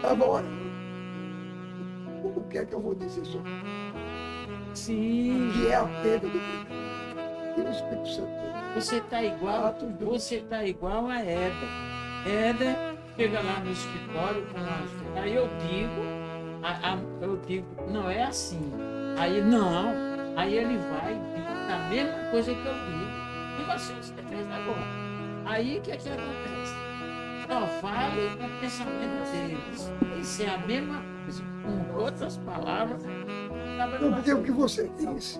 estava orando. O que é que eu vou dizer sobre Sim. o que é a perda do pecado? E o Espírito Santo. Você está igual, você tá igual a Éder. Éder chega lá no escritório com as... Aí eu digo, não é assim. Aí não, aí ele vai e diz a mesma coisa que eu digo. E você fez agora. Aí o que é que acontece? Só vale o pensamento deles. Isso é a mesma coisa, com outras palavras. Não, porque o que você disse,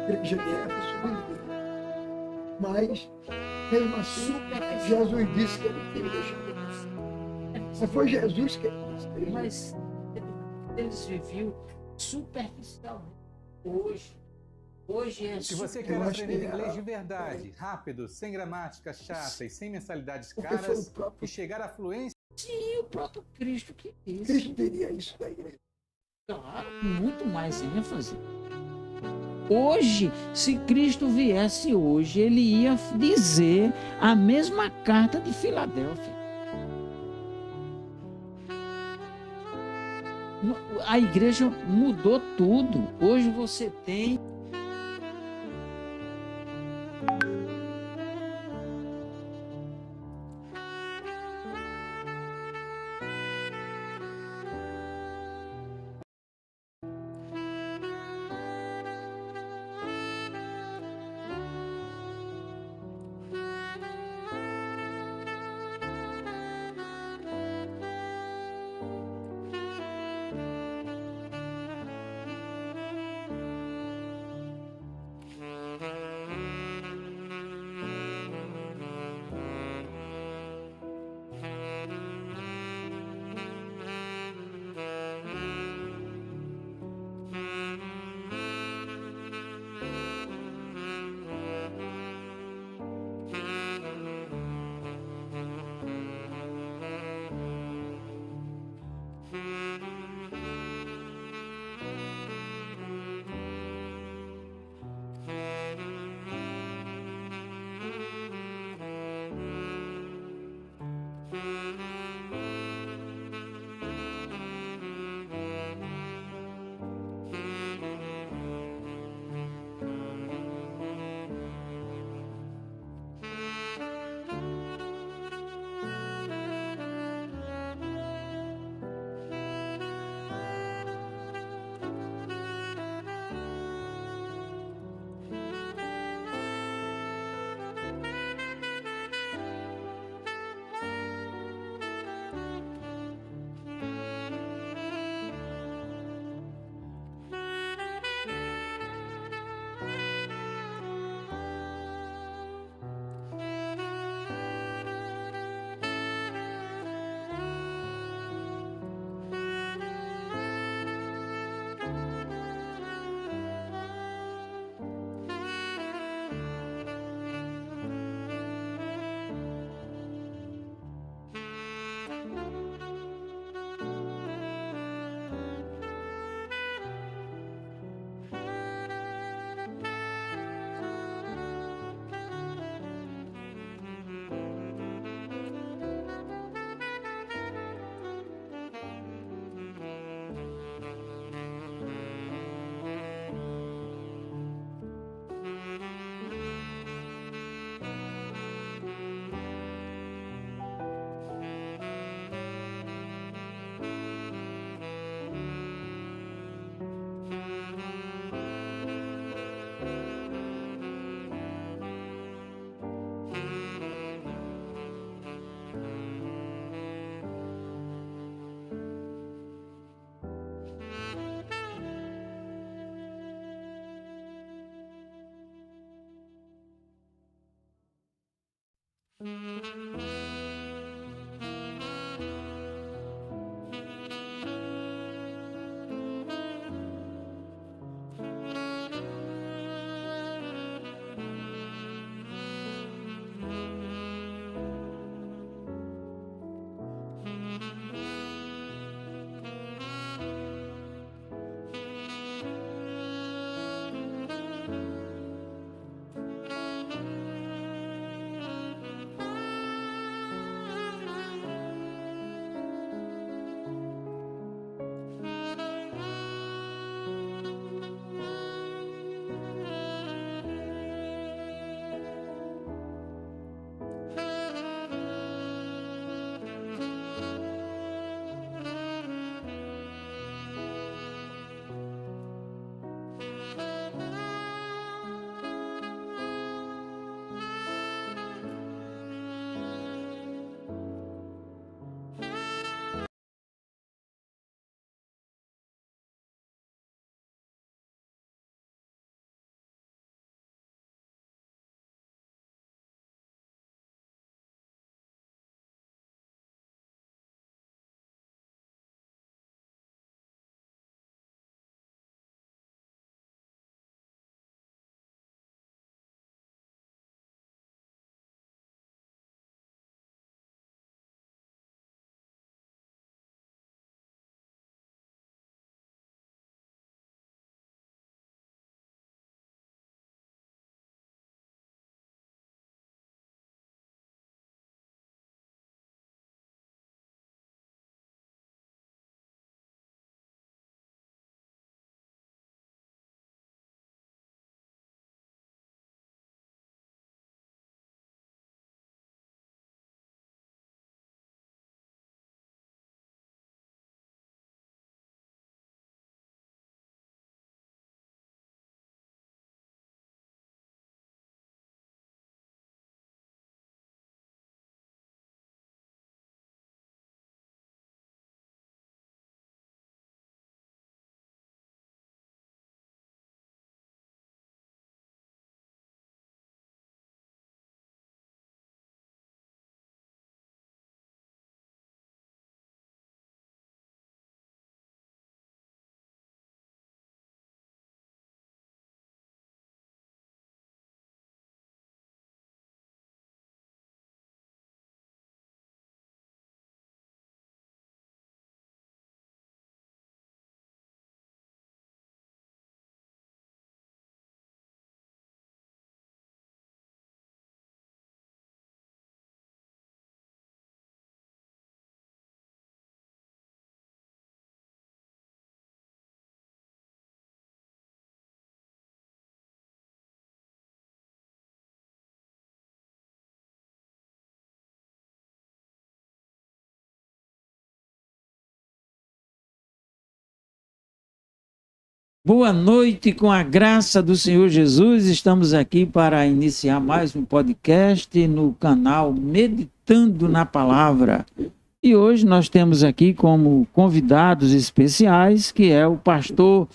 igreja de Éfeso, mas mesmo assim, Jesus disse que ele tinha deixado. Mas foi Jesus que disse. Mas eles viviam superficialmente. Hoje é Se você quer aprender inglês de verdade, rápido, sem gramática chata e sem mensalidades caras, e chegar à fluência... Sim, o próprio Cristo que disse. Cristo teria isso da igreja. Claro, muito mais ênfase. Hoje, se Cristo viesse hoje, ele ia dizer a mesma carta de Filadélfia. A igreja mudou tudo. Hoje você tem... Boa noite, com a graça do Senhor Jesus. Estamos aqui para iniciar mais um podcast no canal Meditando na Palavra. E hoje nós temos aqui como convidados especiais, que é o pastor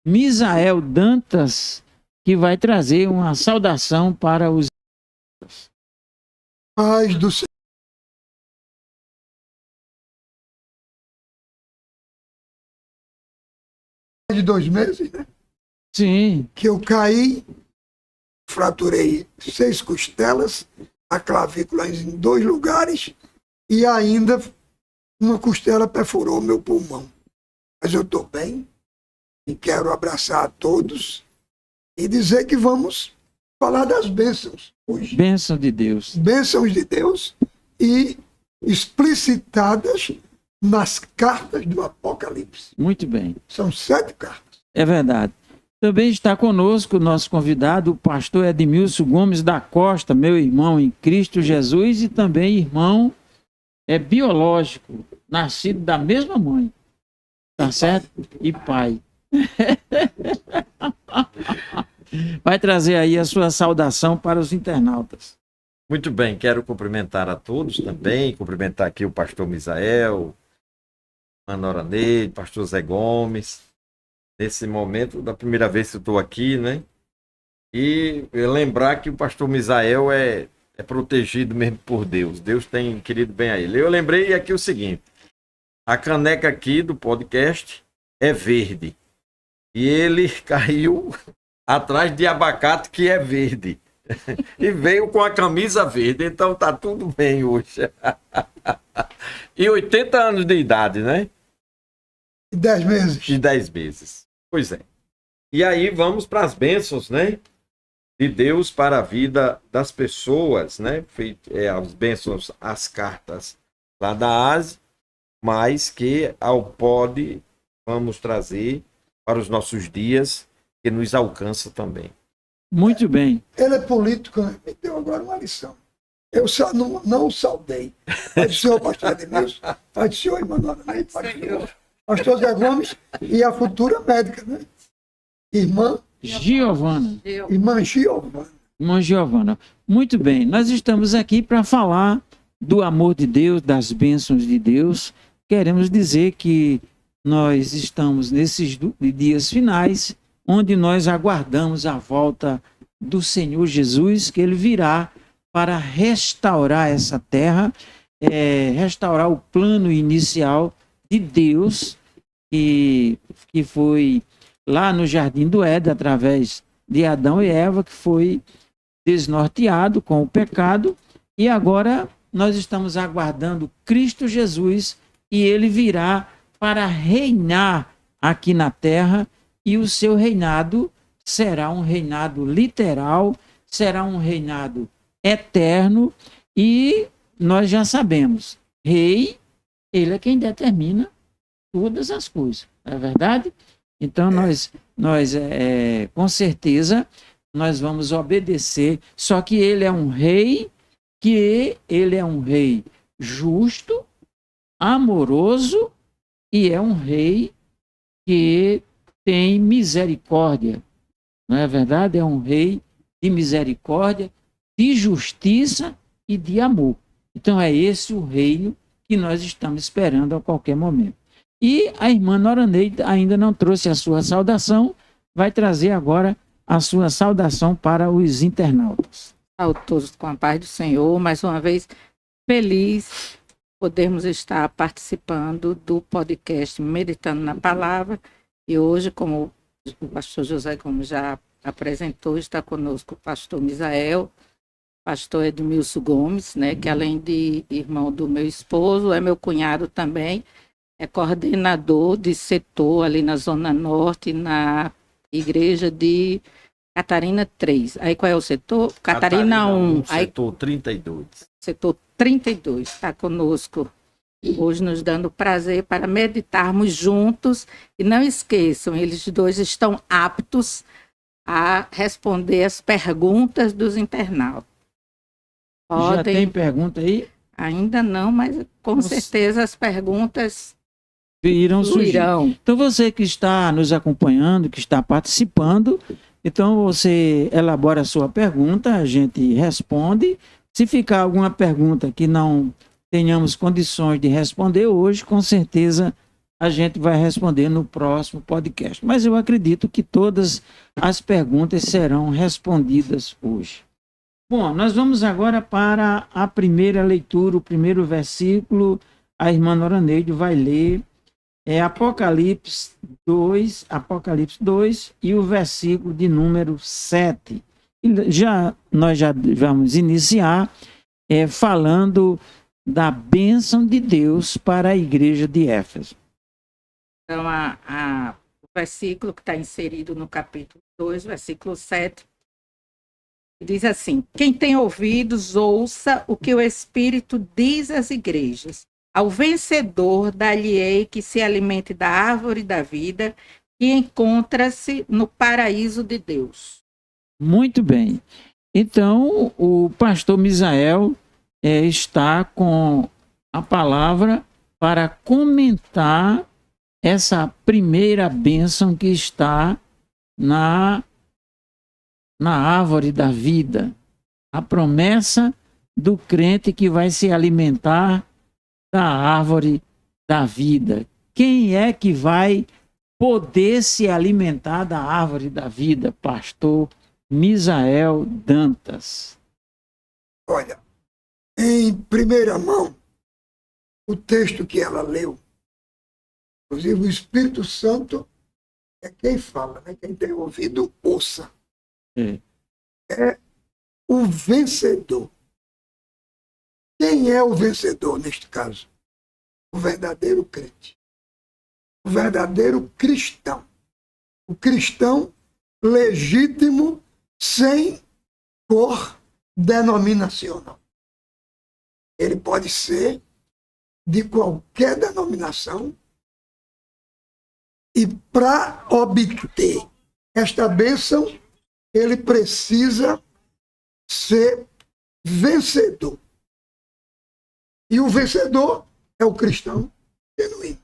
Misael Dantas, que vai trazer uma saudação para os... Paz do Senhor. De 2 meses, né? Sim, Que eu caí, fraturei 6 costelas, a clavícula em 2 lugares e ainda uma costela perfurou meu pulmão. Mas eu estou bem e quero abraçar a todos e dizer que vamos falar das bênçãos hoje. bênção de Deus. Bênçãos de Deus e explicitadas nas cartas do Apocalipse. Muito bem. São 7 cartas. É verdade. Também está conosco o nosso convidado, o pastor Edmilson Gomes da Costa, meu irmão em Cristo Jesus e também irmão biológico, nascido da mesma mãe. Tá certo? E pai. Vai trazer aí a sua saudação para os internautas. Muito bem, quero cumprimentar a todos também, cumprimentar aqui o pastor Misael, Ana Neide, pastor Zé Gomes, nesse momento, da primeira vez que eu estou aqui, né? E lembrar que o pastor Misael é protegido mesmo por Deus. Deus tem querido bem a ele. Eu lembrei aqui o seguinte, a caneca aqui do podcast é verde e ele caiu atrás de abacate que é verde. E veio com a camisa verde, então tá tudo bem hoje. E 80 anos de idade, né? E 10 meses. De 10 meses. Pois é. E aí vamos para as bênçãos, né? De Deus para a vida das pessoas, né? As bênçãos, as cartas lá da Ásia, mas que ao pod vamos trazer para os nossos dias, que nos alcança também. Muito bem. Ele é político, né? Me deu agora uma lição. Eu não o saudei. Pai do Senhor, pastor Edmilson, Pai do Senhor, irmã Neide, Pai do Senhor, pastor Zé Gomes e a futura médica, né? Irmã Giovana. Irmã Giovana. Irmã Giovana. Muito bem. Nós estamos aqui para falar do amor de Deus, das bênçãos de Deus. Queremos dizer que nós estamos nesses dias finais, onde nós aguardamos a volta do Senhor Jesus, que ele virá para restaurar essa terra, restaurar o plano inicial de Deus, que foi lá no Jardim do Éden, através de Adão e Eva, que foi desnorteado com o pecado, e agora nós estamos aguardando Cristo Jesus, e ele virá para reinar aqui na terra, e o seu reinado será um reinado literal, será um reinado eterno, e nós já sabemos, rei, ele é quem determina todas as coisas, não é verdade? Então nós com certeza, nós vamos obedecer, só que ele é um rei, justo, amoroso, e é um rei que tem misericórdia, não é verdade? É um rei de misericórdia, de justiça e de amor. Então é esse o reino que nós estamos esperando a qualquer momento. E a irmã Nora Neide ainda não trouxe a sua saudação, vai trazer agora a sua saudação para os internautas. A todos com a paz do Senhor, mais uma vez feliz podermos estar participando do podcast Meditando na Palavra. E hoje, como o pastor José, como já apresentou, está conosco o pastor Misael, pastor Edmilson Gomes, né, que além de irmão do meu esposo, é meu cunhado também, é coordenador de setor ali na Zona Norte, na igreja de Catarina 3. Aí qual é o setor? Catarina 1. Setor 32. Setor 32 está conosco hoje, nos dando prazer para meditarmos juntos. E não esqueçam, eles dois estão aptos a responder as perguntas dos internautas. Já tem pergunta aí? Ainda não, mas com certeza as perguntas irão surgir. Irão. Então, você que está nos acompanhando, que está participando, então você elabora a sua pergunta, a gente responde. Se ficar alguma pergunta que não tenhamos condições de responder hoje, com certeza a gente vai responder no próximo podcast. Mas eu acredito que todas as perguntas serão respondidas hoje. Bom, nós vamos agora para a primeira leitura, o primeiro versículo. A irmã Noraneide vai ler Apocalipse 2 e o versículo de número 7. E nós já vamos iniciar falando da bênção de Deus para a igreja de Éfeso. Então, o versículo que está inserido no capítulo 2, versículo 7, diz assim: quem tem ouvidos, ouça o que o Espírito diz às igrejas. Ao vencedor, dar-lhe-ei que se alimente da árvore da vida, que encontra-se no paraíso de Deus. Muito bem. Então, o pastor Misael está com a palavra para comentar essa primeira bênção que está na árvore da vida. A promessa do crente que vai se alimentar da árvore da vida. Quem é que vai poder se alimentar da árvore da vida, pastor Misael Dantas? Olha, em primeira mão, o texto que ela leu, inclusive o Espírito Santo é quem fala, né? Quem tem ouvido, ouça. É o vencedor. Quem é o vencedor neste caso? O verdadeiro crente. O verdadeiro cristão. O cristão legítimo, sem cor denominacional. Ele pode ser de qualquer denominação e para obter esta bênção, ele precisa ser vencedor. E o vencedor é o cristão genuíno.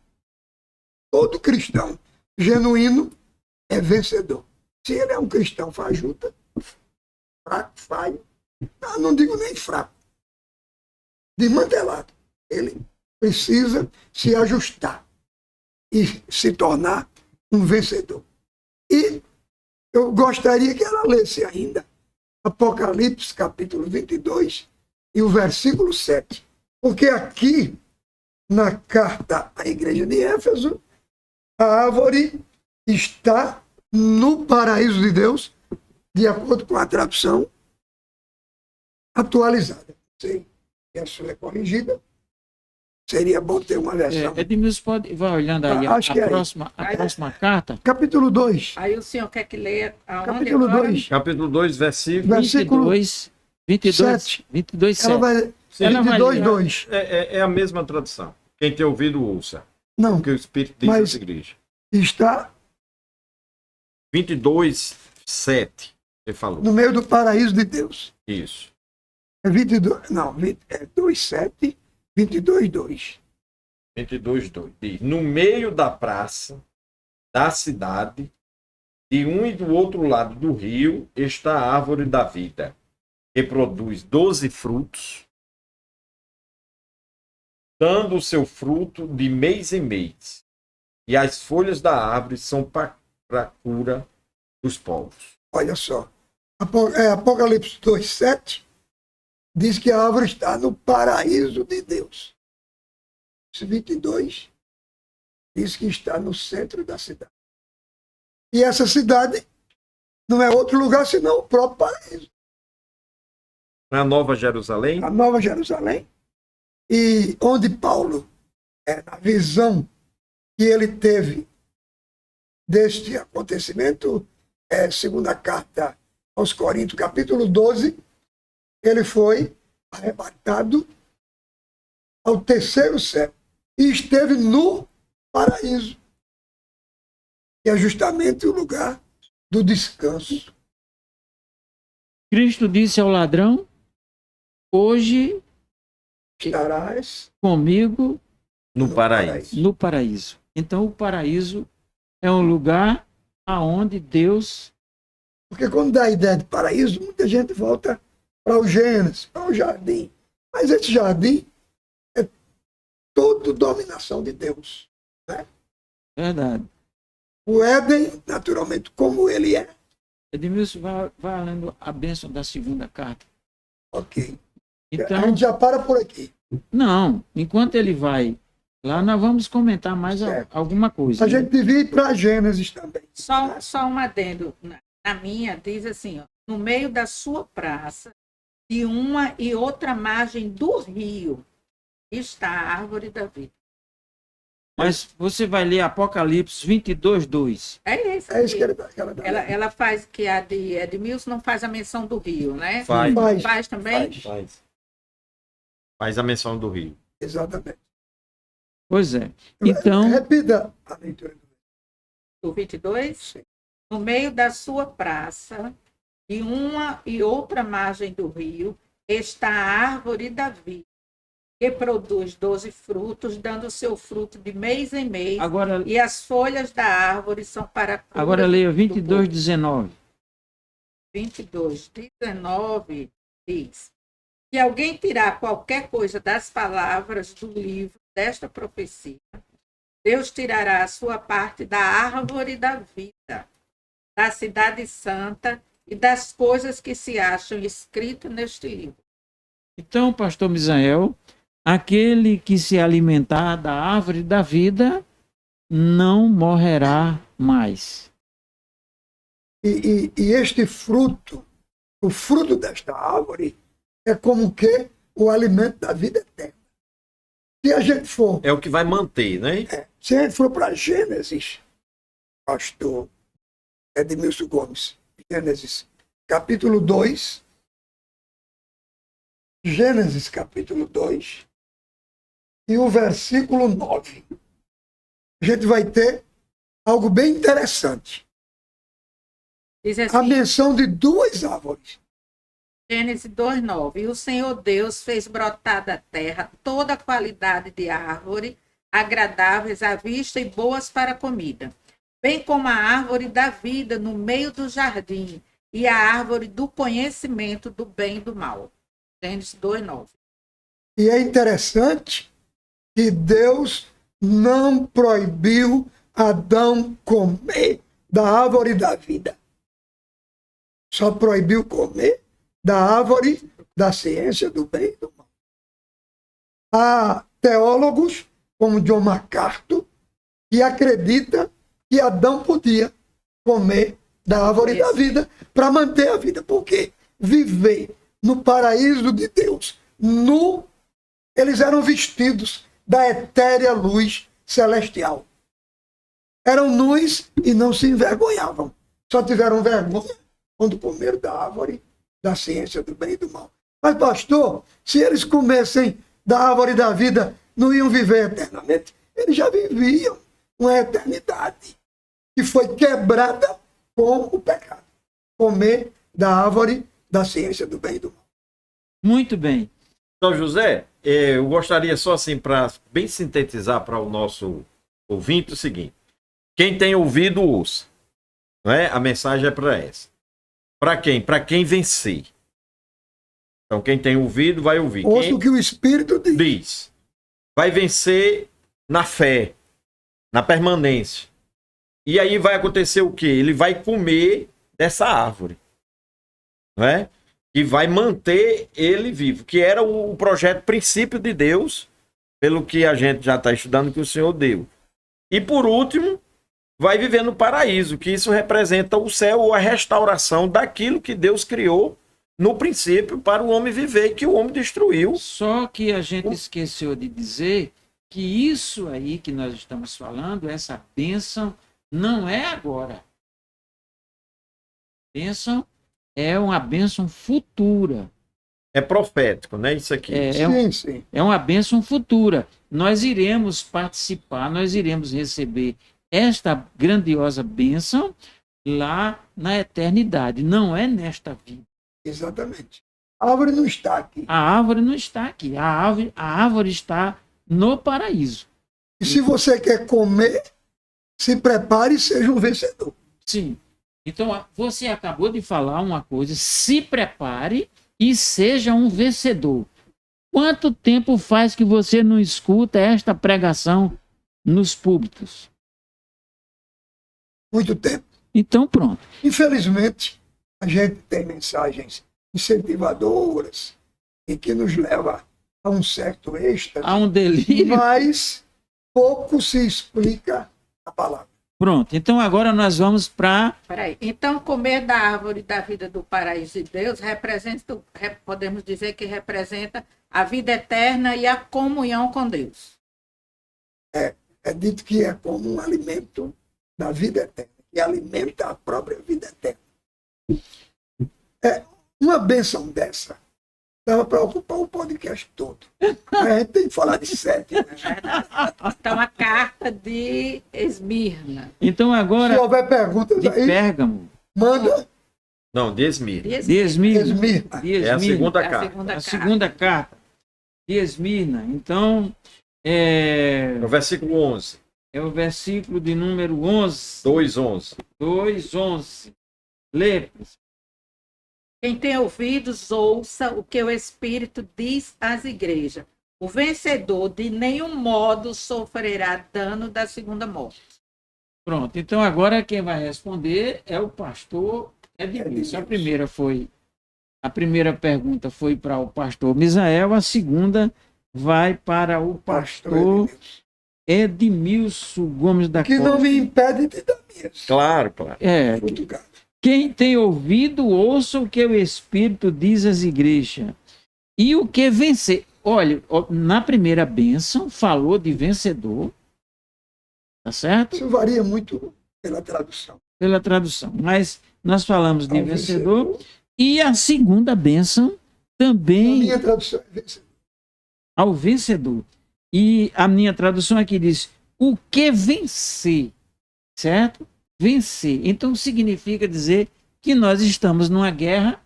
Todo cristão genuíno é vencedor. Se ele é um cristão fajuta, fraco, falho, não digo nem fraco, desmantelado, ele precisa se ajustar e se tornar um vencedor. E eu gostaria que ela lesse ainda Apocalipse capítulo 22 e o versículo 7. Porque aqui, na carta à igreja de Éfeso, a árvore está no paraíso de Deus, de acordo com a tradução atualizada. Sei que a sua é corrigida. Seria bom ter uma versão. Edmilson, vai olhando aí Acho que é a próxima carta. Capítulo 2. Aí o senhor quer que leia aonde Capítulo agora? 2. Capítulo 2, versículo 22, 7. Ela vai... Sim, Ela vai 22, ler. 2. é a mesma tradução. Quem tem ouvido, ouça. Não, O que o Espírito diz Mas- às igrejas. está 22, 7. Você falou. no meio do paraíso de Deus. Isso. É 22, não, é 2, 7, 22, 2. 22, 2. Diz: no meio da praça da cidade, de um e do outro lado do rio, está a árvore da vida, que produz 12 frutos, dando o seu fruto de mês em mês. E as folhas da árvore são para a cura dos povos. Olha só. Apocalipse 2, 7 diz que a árvore está no paraíso de Deus. Esse 22 diz que está no centro da cidade. E essa cidade não é outro lugar senão o próprio paraíso. Na Nova Jerusalém, A Nova Jerusalém. E onde Paulo, na visão que ele teve deste acontecimento, segunda carta aos Coríntios, capítulo 12, ele foi arrebatado ao terceiro céu e esteve no paraíso, que é justamente o lugar do descanso. Cristo disse ao ladrão: hoje Estarás comigo no paraíso. no paraíso. Então o paraíso é um lugar aonde Deus... Porque quando dá a ideia de paraíso, muita gente volta para o Gênesis, para o jardim. Mas esse jardim é toda dominação de Deus. Né? Verdade. O Éden, naturalmente, como ele é, Edmilson, vai lendo a bênção da segunda carta. ok. A Então, gente já para por aqui. não, enquanto ele vai lá, nós vamos comentar mais Certo. alguma coisa. A gente devia ir para Gênesis também. Só um adendo. Na minha, diz assim, ó, no meio da sua praça, de uma e outra margem do rio, está a árvore da vida. Mas você vai ler Apocalipse 22:2. É isso. É isso aqui. que ela dá. Ela faz, que a de Edmilson não faz a menção do rio, né? Faz. Faz. Também? Faz a menção do rio. Exatamente. Pois é. Então, Repita a leitura. Do 22? Sim. No meio da sua praça, de uma e outra margem do rio, está a árvore da vida, que produz 12 frutos, dando seu fruto de mês em mês, agora, e as folhas da árvore são para a cura agora leia do povo. 22:19. 22:19 diz: se alguém tirar qualquer coisa das palavras do livro desta profecia, Deus tirará a sua parte da árvore da vida, da cidade santa e das coisas que se acham escritas neste livro. Então, pastor Misael, aquele que se alimentar da árvore da vida não morrerá mais. E este fruto, o fruto desta árvore, é como que o alimento da vida eterna. Se a gente for, É o que vai manter, né? se a gente for para Gênesis, pastor Edmilson Gomes, Gênesis capítulo 2, Gênesis capítulo 2, e o versículo 9, a gente vai ter algo bem interessante. Diz A assim, menção de duas árvores. Gênesis 2:9. E o Senhor Deus fez brotar da terra toda a qualidade de árvore, agradáveis à vista e boas para a comida, bem como a árvore da vida no meio do jardim e a árvore do conhecimento do bem e do mal. Gênesis 2:9. E é interessante que Deus não proibiu Adão comer da árvore da vida. Só proibiu comer da árvore da ciência do bem e do mal. Há teólogos, como John MacArthur, que acreditam que Adão podia comer da árvore da vida para manter a vida. Porque viver no paraíso de Deus, eles eram vestidos da etérea luz celestial. Eram nus e não se envergonhavam. Só tiveram vergonha quando comeram da árvore da ciência do bem e do mal. Mas, pastor, se eles comessem da árvore da vida, não iam viver eternamente. Eles já viviam uma eternidade que foi quebrada com o pecado. Comer da árvore da ciência do bem e do mal. Muito bem. Então, José, eu gostaria só assim, para bem sintetizar para o nosso ouvinte o seguinte. Quem tem ouvido, ouça. Não é? A mensagem é para essa. Para quem? Para quem vencer. Então, quem tem ouvido, vai ouvir. Ouça Quem o que o Espírito diz. diz, vai vencer na fé, na permanência. E aí vai acontecer o quê? Ele vai comer dessa árvore. Não é? E vai manter ele vivo, que era o projeto princípio de Deus, pelo que a gente já está estudando que o Senhor deu. E por último, vai viver no paraíso, que isso representa o céu ou a restauração daquilo que Deus criou no princípio para o homem viver, que o homem destruiu. Só que a gente esqueceu de dizer que isso aí que nós estamos falando, essa bênção, não é agora. Bênção é uma bênção futura. É profético, né? Isso aqui. Sim. É uma bênção futura. Nós iremos participar, nós iremos receber esta grandiosa bênção lá na eternidade. Não é nesta vida. Exatamente. A árvore não está aqui. A árvore não está aqui. A árvore está no paraíso. E se você quer comer, se prepare e seja um vencedor. Sim. Então, você acabou de falar uma coisa, se prepare e seja um vencedor. Quanto tempo faz que você não escuta esta pregação nos púlpitos? Muito tempo. Então, pronto. Infelizmente, a gente tem mensagens incentivadoras e que nos leva a um certo êxtase, Há um delírio. mas pouco se explica a palavra. Pronto. Então, agora nós vamos para... Peraí. Então, comer da árvore da vida do paraíso de Deus representa, podemos dizer que representa a vida eterna e a comunhão com Deus. É dito que é como um alimento da vida eterna, que alimenta a própria vida eterna. Uma bênção dessa dava para ocupar o podcast todo. A gente tem que falar de 7. Né? Então, a carta de Esmirna. Então, agora, Se houver perguntas de aí, Pérgamo, manda Não, de Esmirna. de Esmirna. Esmirna. De É a Esmirna. segunda A carta. segunda A carta. segunda carta de Esmirna. Então, No versículo 11. é o versículo de número 11. 2:11. 2:11. Lê. Quem tem ouvidos, ouça o que o Espírito diz às igrejas. O vencedor de nenhum modo sofrerá dano da segunda morte. Pronto. Então, agora quem vai responder é o pastor Edmilson. A primeira pergunta foi para o pastor Misael, a segunda vai para o pastor Edmilson Gomes da Que Costa. não me impede de dar minhas. Claro, claro. É, Cutucadas. quem tem ouvido, ouça o que o Espírito diz às igrejas. E o que vencer. Olha, na primeira bênção, falou de vencedor. Tá certo? Isso varia muito pela tradução. Pela tradução. Mas nós falamos de Ao vencedor. E a segunda bênção A também minha tradução é vencedor. ao vencedor. E a minha tradução aqui diz: o que vencer. Certo? Vencer. Então significa dizer que nós estamos numa guerra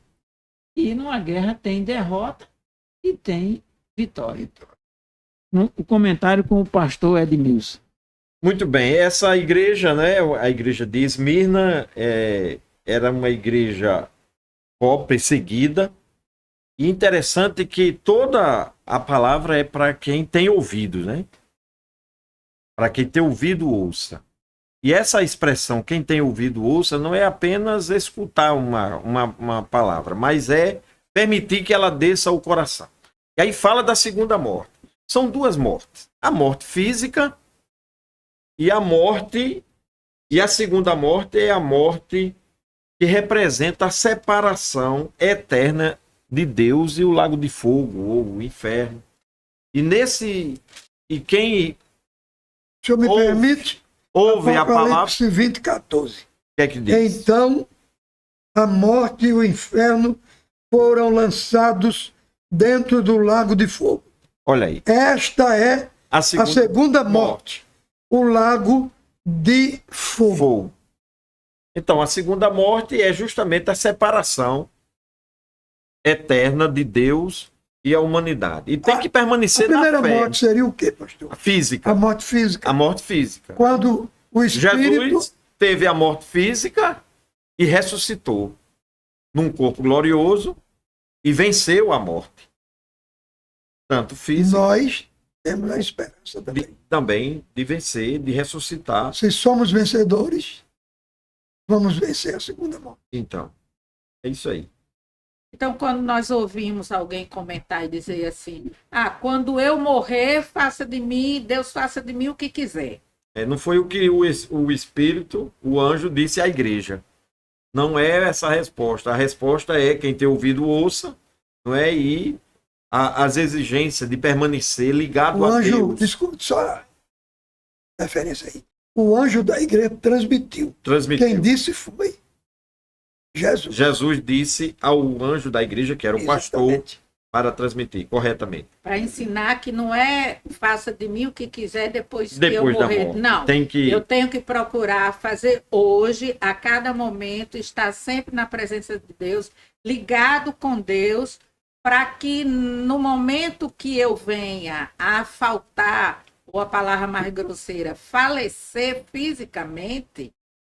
e numa guerra tem derrota e tem vitória. O comentário com o pastor Edmilson. Muito bem. Essa igreja, né? A igreja de Esmirna era uma igreja perseguida. E interessante que toda a palavra é para quem tem ouvido, né? Para quem tem ouvido, ouça. E essa expressão, quem tem ouvido, ouça, não é apenas escutar uma palavra, mas é permitir que ela desça ao coração. E aí fala da segunda morte. São duas mortes. A morte física e a segunda morte é a morte que representa a separação eterna de Deus e o lago de fogo, ou o inferno. E quem O senhor me permite? ouve a palavra, Apocalipse 20:14. o que é que diz? Então, a morte e o inferno foram lançados dentro do lago de fogo. Olha aí. Esta é A a segunda morte, o lago de fogo. fogo. Então, a segunda morte é justamente a separação eterna de Deus e a humanidade. E tem que A permanecer na primeira fé. morte seria o quê, pastor? A física. A morte física. A morte física. Quando o Espírito... Jesus teve a morte física e ressuscitou num corpo glorioso e venceu a morte. Tanto física, Nós temos a esperança também. também de vencer, de ressuscitar. Se somos vencedores, vamos vencer a segunda morte. Então, é isso aí. Então, quando nós ouvimos alguém comentar e dizer assim, quando eu morrer, faça de mim, Deus faça de mim o que quiser. Não foi o que o Espírito, o anjo, disse à igreja. Não é essa a resposta. A resposta é quem tem ouvido, ouça, não é? E as exigências de permanecer ligado O a anjo, Deus. desculpe, só a referência aí. O anjo da igreja transmitiu. Transmitiu. Quem disse foi Jesus. Jesus disse ao anjo da igreja, que era o pastor, Exatamente. para transmitir corretamente. Para ensinar que não é faça de mim o que quiser depois que Depois eu da morrer. morte. Não, Tem que... eu tenho que procurar fazer hoje, a cada momento, estar sempre na presença de Deus, ligado com Deus, para que no momento que eu venha a faltar ou ou a palavra mais grosseira, falecer fisicamente,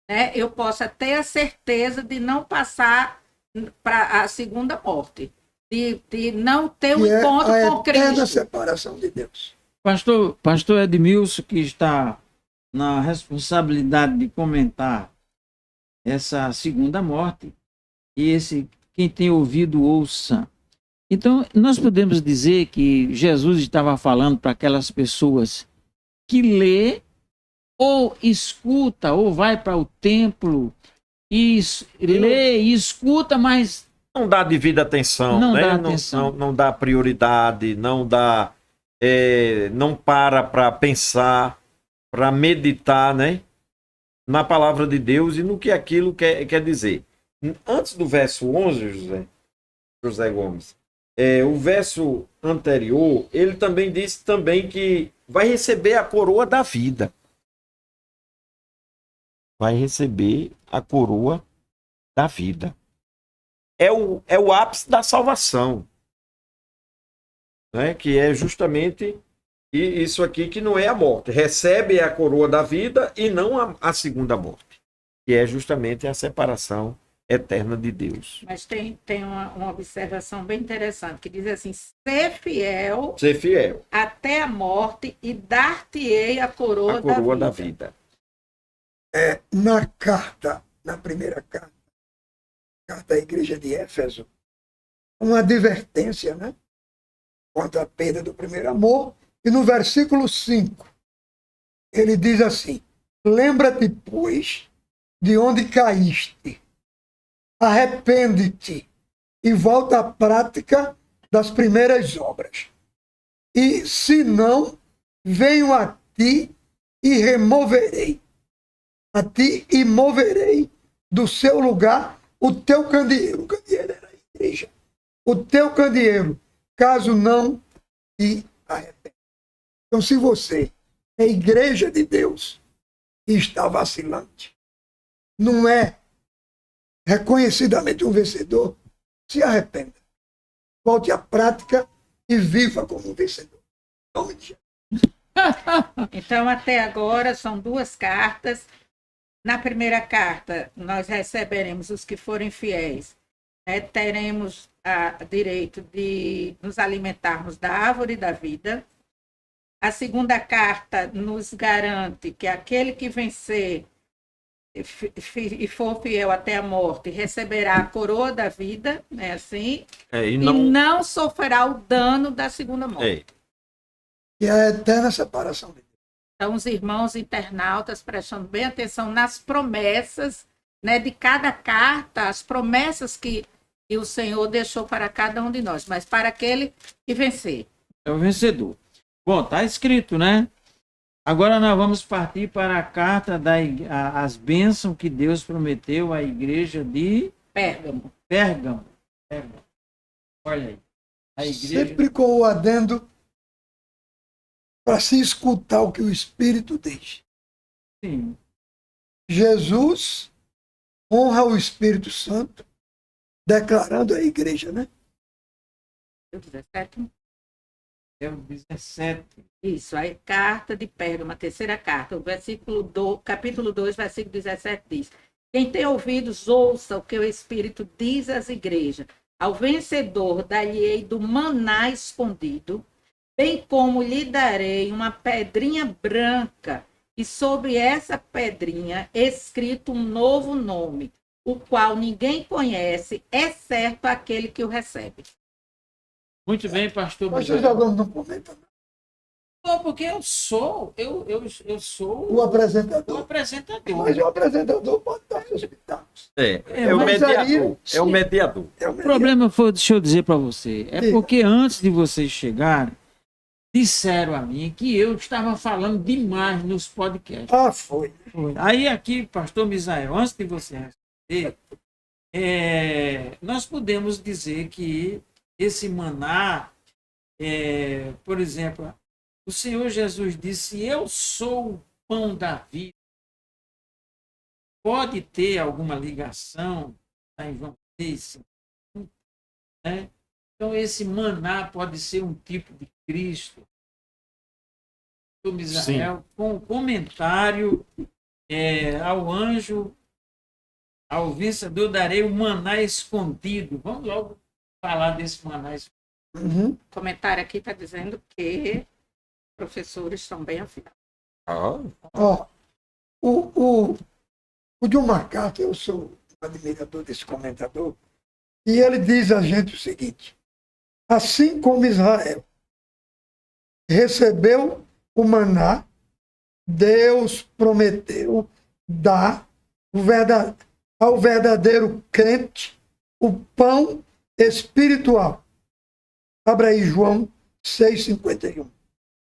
né, eu possa ter a certeza de não passar para a segunda morte, de não ter um Que é encontro a com eterna Cristo. separação de Deus. Pastor Edmilson, que está na responsabilidade de comentar essa segunda morte, e quem tem ouvido, ouça. Então, nós podemos dizer que Jesus estava falando para aquelas pessoas que lê, ou escuta, ou vai para o templo e lê e escuta, mas Não dá devida atenção, Não né? dá Não, atenção. não dá prioridade, não dá, não para pensar, para meditar, né? Na palavra de Deus e no que aquilo quer dizer. Antes do verso 11, José Gomes, o verso anterior, ele também disse também que vai receber a coroa da vida. Vai receber a coroa da vida. É o ápice da salvação, né? Que é justamente isso aqui que não é a morte. Recebe a coroa da vida e não a segunda morte, que é justamente a separação eterna de Deus. Mas tem uma observação bem interessante, que diz assim, ser fiel Ser fiel. até a morte e dar-te-ei a coroa, A coroa da da vida. vida. Na carta, na primeira carta à igreja de Éfeso, uma advertência, né? Quanto à perda do primeiro amor. E no versículo 5, ele diz assim: lembra-te, pois, de onde caíste, arrepende-te e volta à prática das primeiras obras. E se não, venho a ti e removerei, a ti e moverei do seu lugar o teu candeeiro. O candeeiro era a igreja. O teu candeeiro, caso não te arrependa. Então, se você é igreja de Deus e está vacilante, não é reconhecidamente um vencedor, se arrependa. Volte à prática e viva como um vencedor. Em nome de Jesus. Então, até agora, são 2 cartas. Na primeira carta, nós receberemos os que forem fiéis. Teremos direito de nos alimentarmos da árvore da vida. A segunda carta nos garante que aquele que vencer e for fiel até a morte receberá a coroa da vida, né, assim, E e não sofrerá o dano da segunda morte. E a eterna separação de Deus. Então, os irmãos internautas, prestando bem atenção nas promessas, né, de cada carta, as promessas que o Senhor deixou para cada um de nós, mas para aquele que vencer. é o vencedor. Bom, está escrito, né? Agora nós vamos partir para a carta as bênçãos que Deus prometeu à igreja de Pérgamo. Pérgamo. Olha aí. A igreja. Sempre com o adendo para se escutar o que o Espírito diz. Sim. Jesus honra o Espírito Santo, declarando à igreja, né? 17. É o 17. Isso, aí carta de Pérgamo, a terceira carta, capítulo 2, versículo 17 diz: quem tem ouvidos, ouça o que o Espírito diz às igrejas. Ao vencedor dar-lhe-ei do maná escondido, bem como lhe darei uma pedrinha branca, e sobre essa pedrinha escrito um novo nome, o qual ninguém conhece, exceto aquele que o recebe. Muito bem, pastor. Mas você já não comenta, não. Não, porque eu sou O apresentador. o apresentador. Mas o apresentador pode dar seus pitacos. É o mas mediador. aí- É o mediador. É O problema foi, deixa eu dizer para você, é porque antes de vocês chegarem, disseram a mim que eu estava falando demais nos podcasts. Ah, foi. Aí aqui, pastor Misael, antes de você responder, nós podemos dizer que esse maná, por exemplo, o Senhor Jesus disse, eu sou o pão da vida. Pode ter alguma ligação, tá, em João 6, né? Então esse maná pode ser um tipo de Cristo. pastor Misael, com o comentário ao anjo, ao vencedor darei o maná escondido. Vamos logo falar desse maná escondido. Uhum. O comentário aqui está dizendo que professores estão bem afinados. Ó, o John MacArthur, eu sou um admirador desse comentador, e ele diz a gente o seguinte: assim como Israel recebeu o maná, Deus prometeu dar ao verdadeiro crente o pão espiritual. Abra aí João 6,51.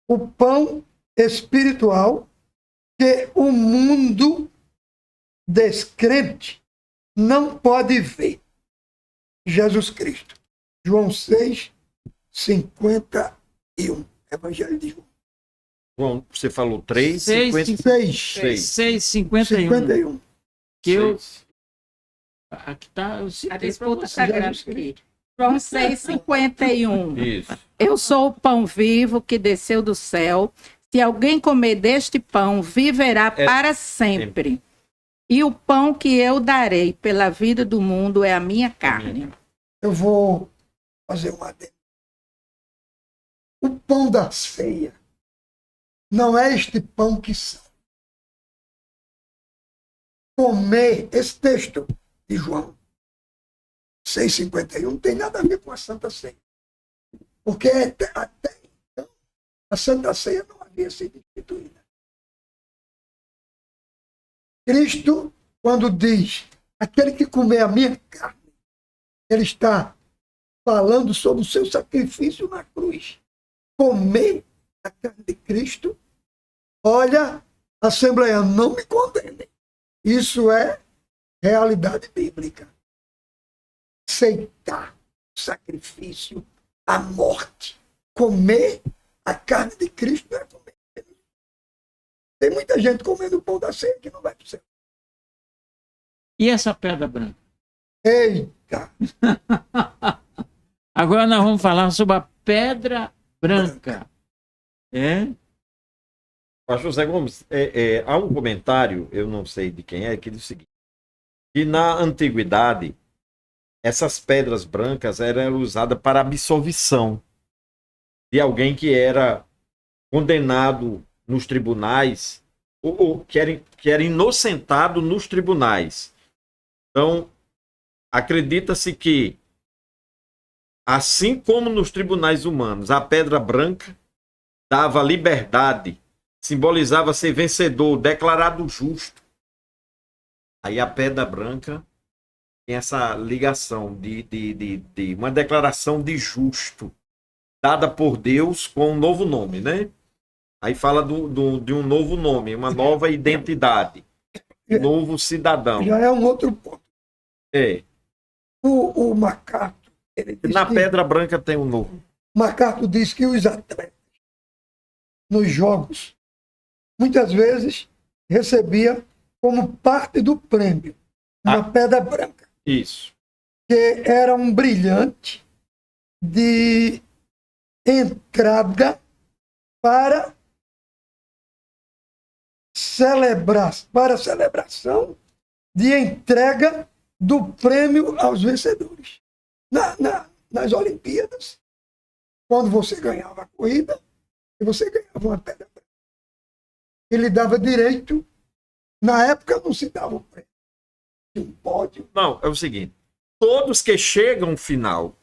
O pão espiritual que o mundo descrente não pode ver. Jesus Cristo. João 6,51. Evangelho de João. João, você falou 3, 6,51. 51. Que eu. Aqui tá, A a disputa disputa está grande aqui. João 6,51. Isso. Eu sou o pão vivo que desceu do céu. Se alguém comer deste pão, viverá para sempre. E o pão que eu darei pela vida do mundo é a minha carne. Eu vou fazer uma adendo. O pão da ceia não é este pão que sai. Comer, esse texto de João 6,51 não tem nada a ver com a Santa Ceia. Porque até então a Santa Ceia não havia sido instituída. Cristo, quando diz, aquele que comer a minha carne, ele está falando sobre o seu sacrifício na cruz. Comer a carne de Cristo, olha, Assembleia, não me condenem. Isso é realidade bíblica. Aceitar o sacrifício, a morte. Comer a carne de Cristo não é comer. Tem muita gente comendo o pão da ceia que não vai para o céu. E essa pedra branca? Eita! Agora nós vamos falar sobre a pedra branca. Pastor Zé Gomes, há um comentário, eu não sei de quem é, que diz o seguinte: que na antiguidade, essas pedras brancas eram usadas para absolvição de alguém que era condenado nos tribunais, ou que era inocentado nos tribunais. Então, acredita-se que, assim como nos tribunais humanos, a pedra branca dava liberdade, simbolizava ser vencedor, declarado justo. Aí a pedra branca tem essa ligação de uma declaração de justo, dada por Deus com um novo nome, né? Aí fala de um novo nome, uma nova identidade, um novo cidadão. Já é um outro ponto. O MacArthur, ele diz Na que, pedra branca tem um novo. MacArthur diz que os atletas, nos jogos, muitas vezes recebia como parte do prêmio uma pedra branca, Isso. que era um brilhante de entrada para a celebração de entrega do prêmio aos vencedores. Nas Olimpíadas, quando você ganhava a corrida, você ganhava uma pedra branca. Ele dava direito, na época não se dava o prêmio, um pódio. Não, é o seguinte: todos que chegam ao final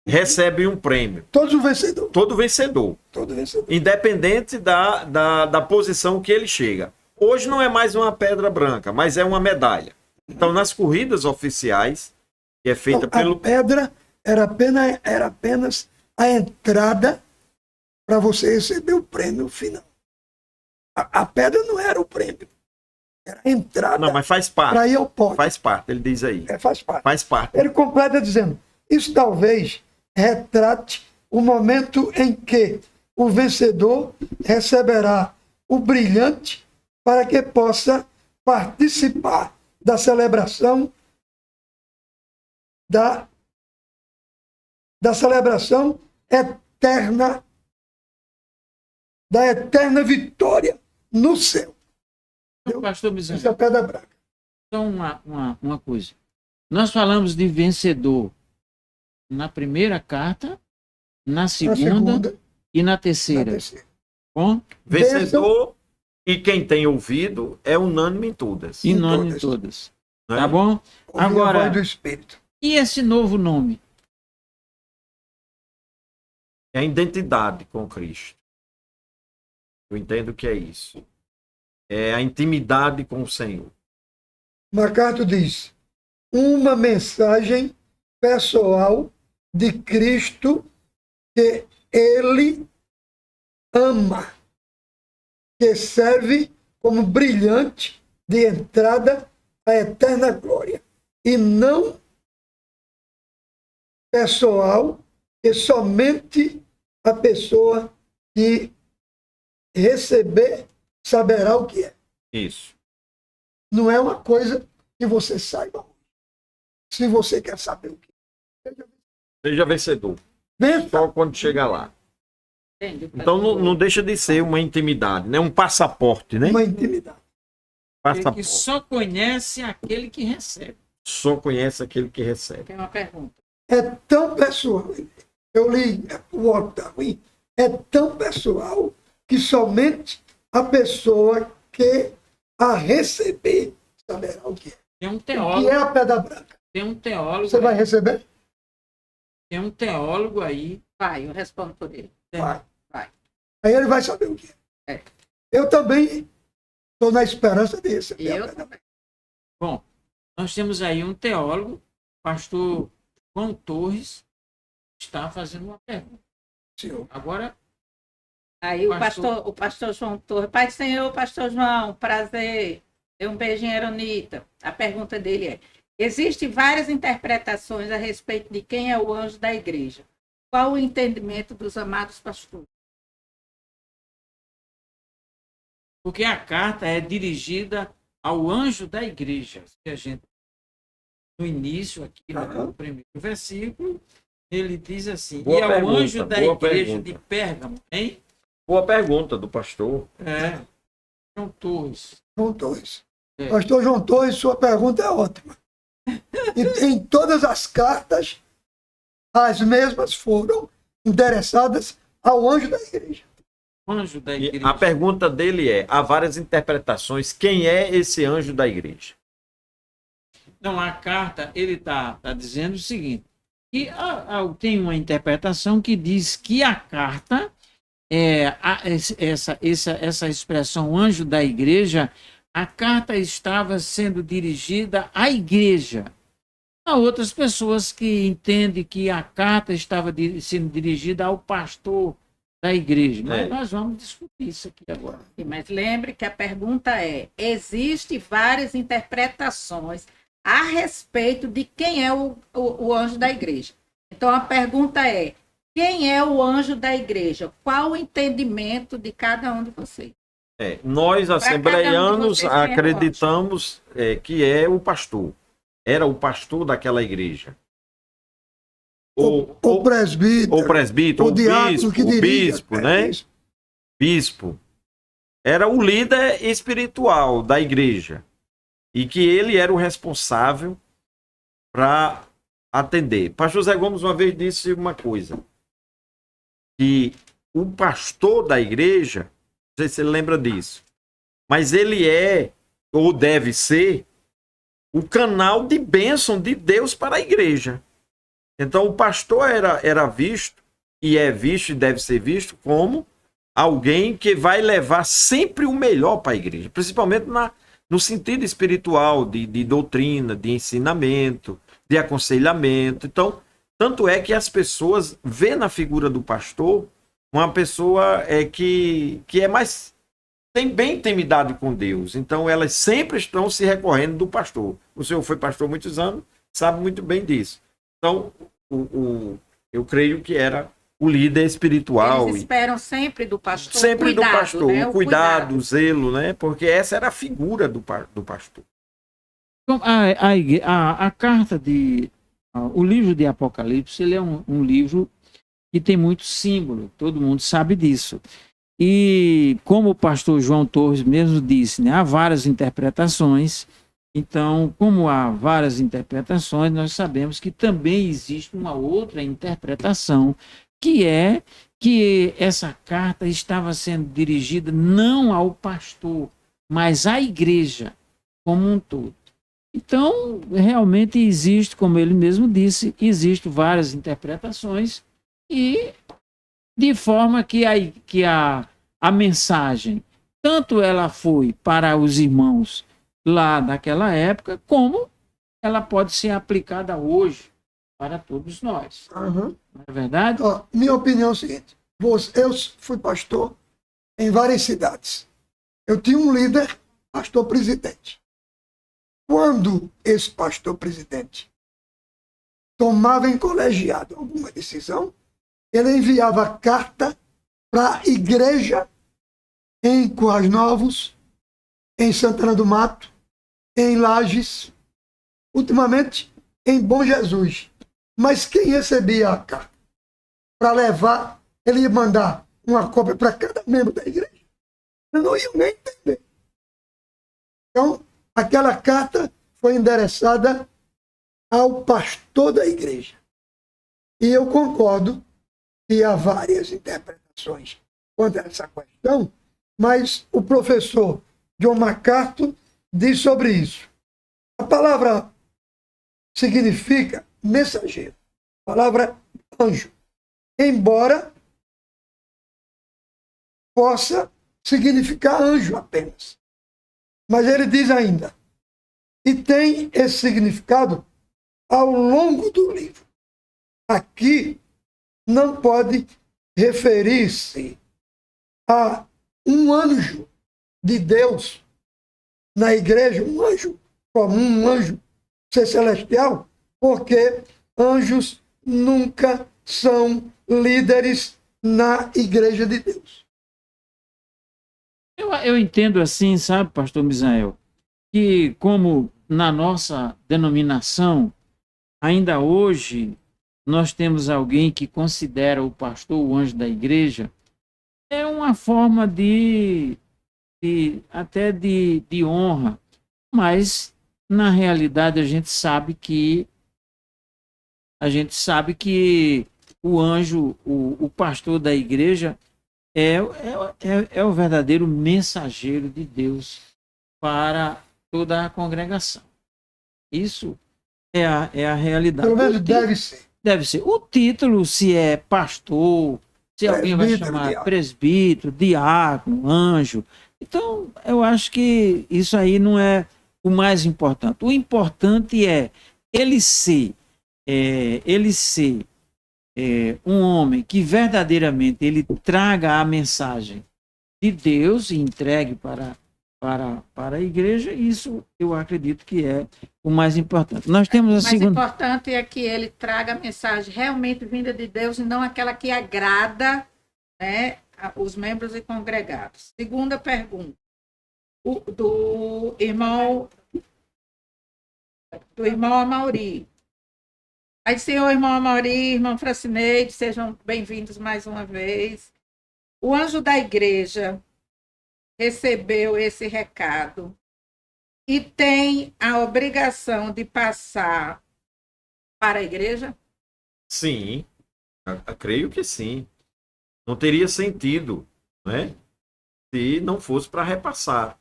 recebem um prêmio. Todos os vencedores. Todo vencedor. Todo vencedor. Independente da posição que ele chega. Hoje não é mais uma pedra branca, mas é uma medalha. Então, nas corridas oficiais, que é feita Então, pelo... A pedra era apenas a entrada para você receber o prêmio final. A pedra não era o prêmio. Era a entrada Não, mas faz parte. para ir ao pódio. Faz parte, ele diz aí. Faz parte. Faz parte. Ele completa dizendo, isso talvez retrate o momento em que o vencedor receberá o brilhante para que possa participar da celebração da celebração eterna da eterna vitória no céu. Então, pastor Essa é Misael, a pedra branca. só uma coisa. Nós falamos de vencedor na primeira carta, na Na segunda segunda, e na na terceira. terceira. Bom, Vencedor e quem tem ouvido é unânime em todas. e nome todas. em todas. né? Tá bom? Ouvir Agora- a voz do Espírito. E esse novo nome? É a identidade com Cristo. Eu entendo que é isso. É a intimidade com o Senhor. MacArthur diz: uma mensagem pessoal de Cristo que ele ama, que serve como brilhante de entrada à eterna glória, e não pessoal que somente a pessoa que receber saberá o que é. Isso. Não é uma coisa que você saiba. Se você quer saber o que é, Seja vencedor. vença Só quando chegar lá. Entende? Então não deixa de ser uma intimidade, né? Um passaporte, né? uma intimidade. Ele que Passaporte. só conhece aquele que recebe. Só conhece aquele que recebe. Tem uma pergunta. É tão pessoal. Eu li o Darwin. É tão pessoal que somente a pessoa que a receber saberá o que é. Tem um O que teólogo, é a pedra branca? tem um teólogo, Você vai receber? tem um teólogo aí. Vai, eu respondo por ele. Vai. Vai. Aí ele vai saber o que é. É. Eu também estou na esperança de E receber a eu pedra também. Bom, nós temos aí um teólogo, pastor João Torres, está fazendo uma pergunta. Senhor. Agora, Aí Pastor- o pastor João Torres. Pai do Senhor, pastor João, prazer. Dê um beijinho, Eronita. A pergunta dele é: existem várias interpretações a respeito de quem é o anjo da igreja. Qual o entendimento dos amados pastores? porque a carta é dirigida ao anjo da igreja. Que a gente, no início, aqui no primeiro versículo, ele diz assim: Boa e ao pergunta, anjo da boa igreja pergunta. de Pérgamo, hein? Boa pergunta do pastor. É. João Torres. João Torres. É. Pastor João Torres, sua pergunta é ótima. E em todas as cartas, as mesmas foram endereçadas ao anjo da igreja. Anjo da E igreja. a pergunta dele é: há várias interpretações. Quem é esse anjo da igreja? Não, a carta, ele está dizendo o seguinte, que tem uma interpretação que diz que a carta, essa expressão anjo da igreja, a carta estava sendo dirigida à igreja. Há outras pessoas que entendem que a carta estava sendo dirigida ao pastor da igreja. Mas É. nós vamos discutir isso aqui agora. Mas lembre que a pergunta é: existem várias interpretações a respeito de quem é o anjo da igreja. Então a pergunta é: quem é o anjo da igreja? Qual o entendimento de cada um de vocês? Nós, assembleianos, vocês, quem é o acreditamos que é o pastor. Era o pastor daquela igreja. O presbítero, o presbítero, o diácono que o dirige. bispo, né? Isso. Bispo. Era o líder espiritual da igreja. E que ele era o responsável para atender. Pastor Zé Gomes uma vez disse uma coisa. Que o pastor da igreja, não sei se você lembra disso, mas ele é, ou deve ser, o canal de bênção de Deus para a igreja. Então o pastor era visto, e é visto e deve ser visto como alguém que vai levar sempre o melhor para a igreja, principalmente no sentido espiritual, de doutrina, de ensinamento, de aconselhamento. Então, tanto é que as pessoas vê na figura do pastor uma pessoa que é mais, tem bem intimidade com Deus. Então, elas sempre estão se recorrendo do pastor. O senhor foi pastor há muitos anos, sabe muito bem disso. Então, eu creio que era o líder espiritual. Eles esperam sempre do pastor. Sempre cuidado, do pastor, né? o cuidado, o zelo, né? Porque essa era a figura do pastor. Então, a carta o livro de Apocalipse, ele é um livro que tem muito símbolo, todo mundo sabe disso. E como o pastor João Torres mesmo disse, né, há várias interpretações. Então, como há várias interpretações, nós sabemos que também existe uma outra interpretação, que é que essa carta estava sendo dirigida não ao pastor, mas à igreja como um todo. Então, realmente existe, como ele mesmo disse, existem várias interpretações e de forma que a mensagem, tanto ela foi para os irmãos lá naquela época, como ela pode ser aplicada hoje para todos nós. Aham. Não é verdade? Ó, minha opinião é o seguinte: eu fui pastor em várias cidades. Eu tinha um líder, pastor presidente. Quando esse pastor presidente tomava em colegiado alguma decisão, ele enviava carta para a igreja em Currais Novos, em Santana do Mato, em Lages, ultimamente em Bom Jesus. Mas quem recebia a carta para levar, ele ia mandar uma cópia para cada membro da igreja. Eu não ia nem entender. Então, aquela carta foi endereçada ao pastor da igreja. E eu concordo que há várias interpretações quanto a essa questão, mas o professor John MacArthur diz sobre isso. A palavra significa mensageiro, a palavra anjo, embora possa significar anjo apenas. Mas ele diz ainda, e tem esse significado ao longo do livro. Aqui não pode referir-se a um anjo de Deus na igreja, um anjo comum, um anjo ser celestial, porque anjos nunca são líderes na igreja de Deus. Eu entendo assim, sabe, pastor Misael, que como na nossa denominação, ainda hoje, nós temos alguém que considera o pastor o anjo da igreja, é uma forma até de honra, mas na realidade a gente sabe que o anjo, o pastor da igreja é o verdadeiro mensageiro de Deus para toda a congregação. Isso é a realidade. Pelo menos deve ser. Deve ser. O título, se é pastor, se alguém vai chamar diácono. presbítero, diácono, anjo. Então, eu acho que isso aí não é o mais importante. O importante é ele ser um homem que verdadeiramente ele traga a mensagem de Deus e entregue para a igreja. Isso eu acredito que é o mais importante. Nós temos a O mais segunda. importante é que ele traga a mensagem realmente vinda de Deus e não aquela que agrada, né, os membros e congregados. Segunda pergunta, do irmão Amauri. Aí, senhor irmão Amauri, irmão Francineide, sejam bem-vindos mais uma vez. O anjo da igreja recebeu esse recado e tem a obrigação de passar para a igreja? Sim, eu creio que sim. Não teria sentido, né? Se não fosse para repassar.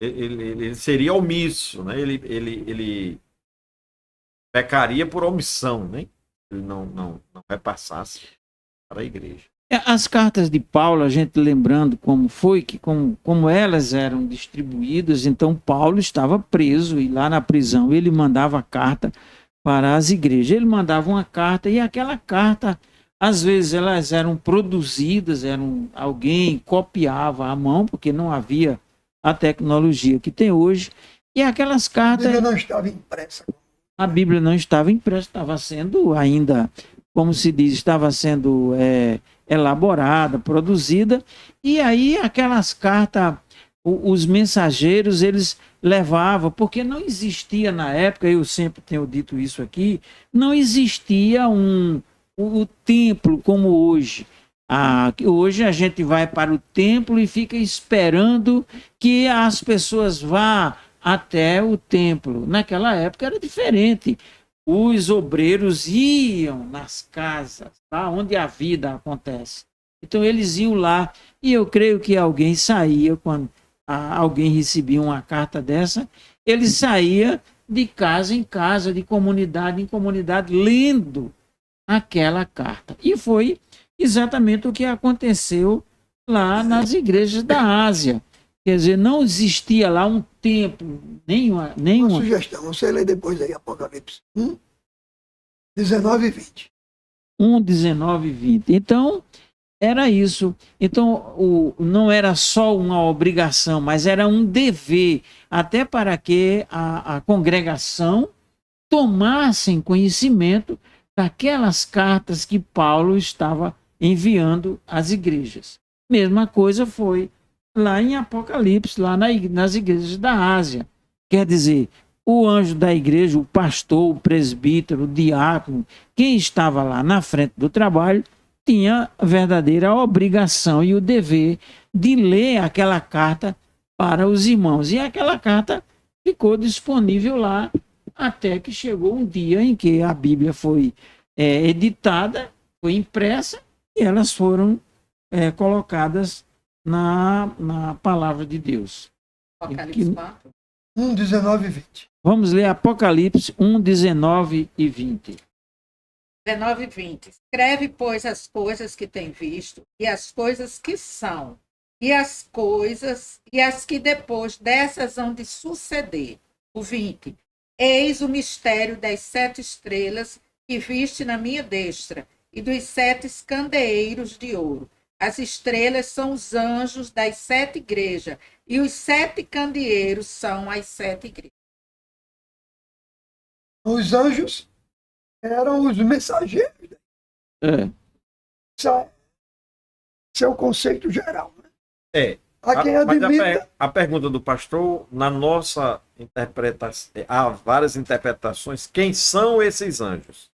Ele seria omisso, né? Ele pecaria por omissão, né? Ele não repassasse para a igreja. As cartas de Paulo, a gente lembrando como elas eram distribuídas, então Paulo estava preso e lá na prisão ele mandava carta para as igrejas. Ele mandava uma carta e aquela carta, às vezes elas eram produzidas, alguém copiava à mão, porque não havia a tecnologia que tem hoje, e aquelas A cartas... Bíblia não estava impressa. A Bíblia não estava impressa, estava sendo ainda, como se diz, estava sendo elaborada, produzida, e aí aquelas cartas, os mensageiros, eles levavam, porque não existia na época, eu sempre tenho dito isso aqui, não existia o templo como hoje. Hoje a gente vai para o templo e fica esperando que as pessoas vá até o templo. Naquela época era diferente. Os obreiros iam nas casas, lá onde a vida acontece. Então eles iam lá e eu creio que alguém saía, quando alguém recebia uma carta dessa, ele saía de casa em casa, de comunidade em comunidade, lendo aquela carta. E foi exatamente o que aconteceu lá nas igrejas da Ásia. Quer dizer, não existia lá um templo, Uma nenhuma. sugestão, você lê depois aí Apocalipse 1, 19 e 20. 1, 19 e 20. Então, era isso. Então, não era só uma obrigação, mas era um dever, até para que a congregação tomasse conhecimento daquelas cartas que Paulo estava enviando às igrejas. Mesma coisa foi lá em Apocalipse, lá nas igrejas da Ásia. Quer dizer, o anjo da igreja, o pastor, o presbítero, o diácono, quem estava lá na frente do trabalho, tinha a verdadeira obrigação e o dever de ler aquela carta para os irmãos. E aquela carta ficou disponível lá até que chegou um dia em que a Bíblia foi editada, foi impressa e elas foram colocadas na palavra de Deus. Apocalipse 4. 1, 19 e 20. Vamos ler Apocalipse 1, 19 e 20. 19 e 20. Escreve, pois, as coisas que tem visto, e as coisas que são, e as que depois dessas hão de suceder. O 20. Eis o mistério das 7 estrelas que viste na minha destra, e dos 7 candeeiros de ouro. As estrelas são os anjos das 7 igrejas, e os 7 candeeiros são as 7 igrejas. Os anjos eram os mensageiros. Esse é o conceito geral. Né? A quem Mas admita. a pergunta do pastor, na nossa interpretação, há várias interpretações. Quem são esses anjos?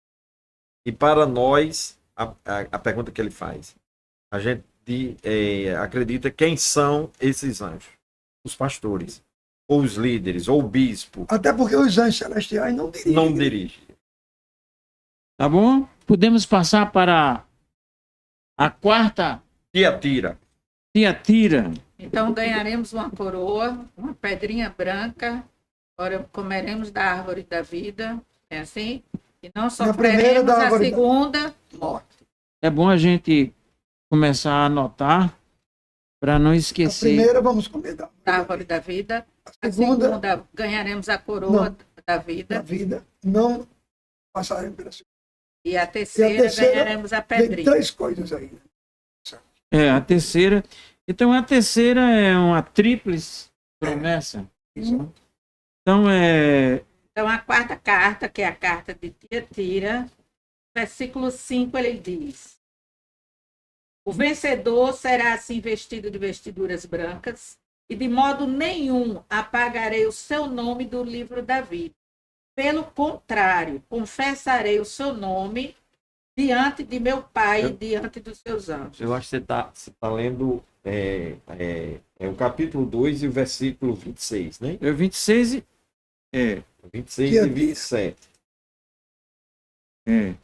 E para nós, a pergunta que ele faz, a gente acredita quem são esses anjos? Os pastores, ou os líderes, ou o bispo. Até porque os anjos celestiais não dirigem. Não dirige. Tá bom? Podemos passar para a quarta Tiatira. Tiatira. Então ganharemos uma coroa, uma pedrinha branca, agora comeremos da árvore da vida, é assim? E não sofreremos a segunda morte. É bom a gente começar a anotar para não A esquecer. primeira vamos comer Da árvore da vida. A A segunda, segunda ganharemos a coroa da da vida. vida. Não passaremos pela segunda. E a terceira ganharemos a Tem pedrinha. 3 coisas aí. Né? A terceira. Então, a terceira é uma tríplice promessa. Então, Então, a quarta carta, que é a carta de Tiatira, versículo 5, ele diz: o vencedor será assim vestido de vestiduras brancas, e de modo nenhum apagarei o seu nome do livro da vida. Pelo contrário, confessarei o seu nome diante de meu Pai e diante dos seus anjos. Eu acho que você tá lendo o capítulo 2 e o versículo 26, né? 26 e... 26 e 27. E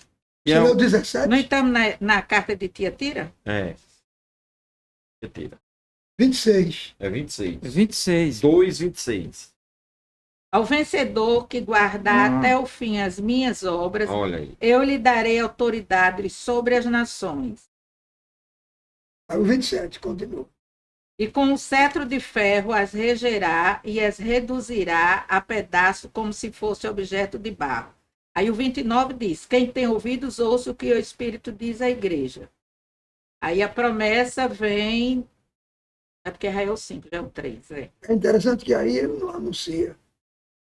Você leu 17? Nós estamos na carta de Tiatira? Tiatira. 26. É 26. 26. 2, 26. Ao vencedor que guardar até o fim as minhas obras, Olha aí. eu lhe darei autoridade sobre as nações. Aí o 27, continua. E com um cetro de ferro as regerá e as reduzirá a pedaço como se fosse objeto de barro. Aí o 29 diz: quem tem ouvidos, ouça o que o Espírito diz à igreja. Aí a promessa vem... É porque já é o 5, já é o 3. É interessante que aí ele não anuncia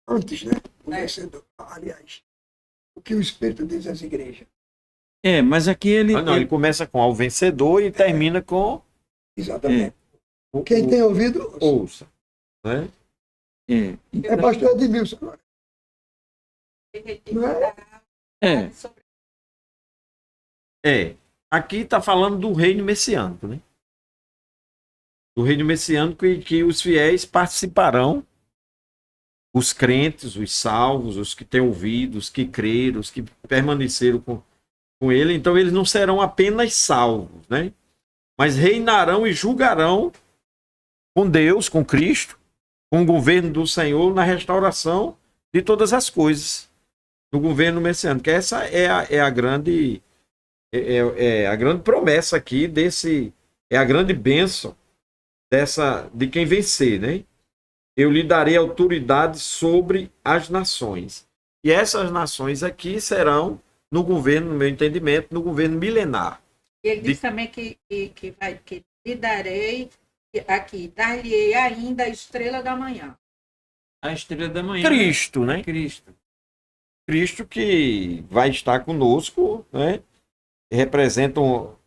antes, né? O vencedor. Aliás, o que o Espírito diz às igrejas. Mas aqui ele... Ele começa com ao vencedor e termina com Exatamente. Quem tem ouvido, ouça. ouça. Né? É pastor Edmilson agora. Não é? aqui está falando do reino messiânico, né? Do reino messiânico em que os fiéis participarão, os crentes, os salvos, os que têm ouvido, os que creram, os que permaneceram com ele. Então eles não serão apenas salvos, né? Mas reinarão e julgarão com Deus, com Cristo, com o governo do Senhor na restauração de todas as coisas, no governo messiânico. Essa é a grande promessa aqui é a grande bênção de quem vencer, né? Eu lhe darei autoridade sobre as nações. E essas nações aqui serão no governo, no meu entendimento, no governo milenar. E ele diz também que lhe darei aqui, dar-lhe-ei ainda a estrela da manhã. A estrela da manhã. Cristo, né? Cristo que vai estar conosco, né? Representa um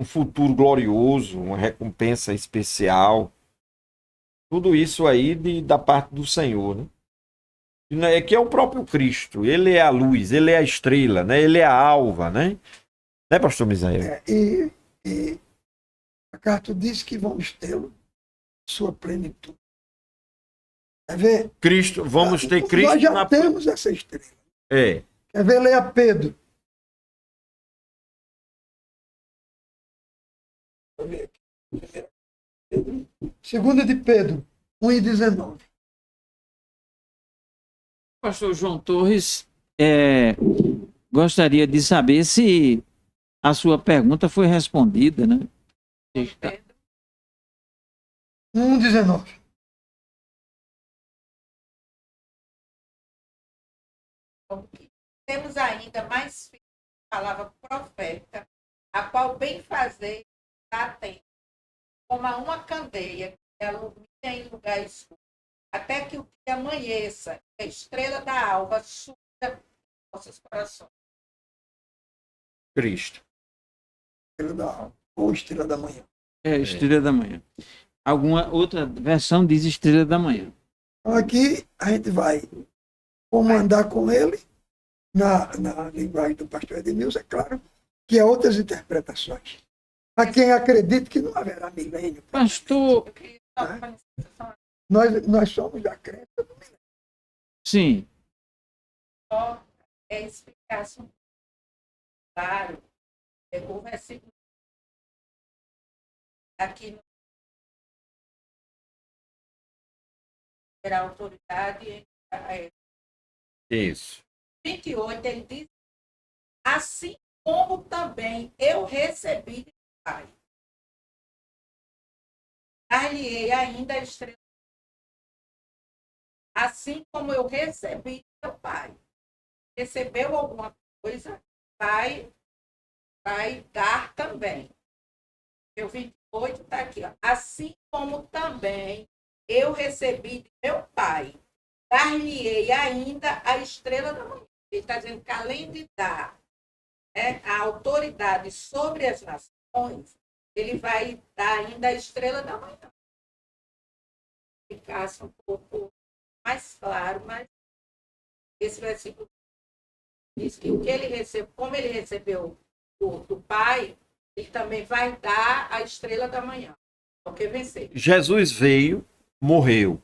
futuro glorioso, uma recompensa especial. Tudo isso aí da parte do Senhor, né? Que é o próprio Cristo. Ele é a luz, ele é a estrela, né? Ele é a alva, né? Né, pastor Misael? E a carta diz que vamos tê-lo sua plenitude. Quer ver? Cristo, vamos ter Cristo Nós já temos essa estrela. É. Quer ver? Leia Pedro. Segunda de Pedro, 1:19. Pastor João Torres, gostaria de saber se a sua pergunta foi respondida, né? 1:19. Temos ainda mais palavra profeta, a qual bem fazer está atento, como a uma candeia que alumia em lugar escuro, até que o dia amanheça, a estrela da alva surja em nossos corações. Cristo. Estrela da alva, ou estrela da manhã. Estrela da manhã. Alguma outra versão diz estrela da manhã. Então aqui a gente vai comandar com ele, na linguagem do pastor Edmilson, é claro, que há outras interpretações. Há quem acredite que não haverá milênio. Pastor, Nós somos da crença do milênio. sim. Só explicação claro, o versículo aqui no terá autoridade. Isso. 28, ele diz, assim como também eu recebi de Pai, dar-lhe-ei ainda a estrela. Assim como eu recebi de meu Pai. Recebeu alguma coisa, vai dar também. O 28 está aqui, ó. Assim como também eu recebi de meu Pai, dar-lhe-ei ainda a estrela da manhã. Ele está dizendo que além de dar a autoridade sobre as nações, ele vai dar ainda a estrela da manhã. Ficasse um pouco mais claro, mas esse versículo diz que o que ele recebeu, como ele recebeu do Pai, ele também vai dar a estrela da manhã, porque venceu. Jesus veio, morreu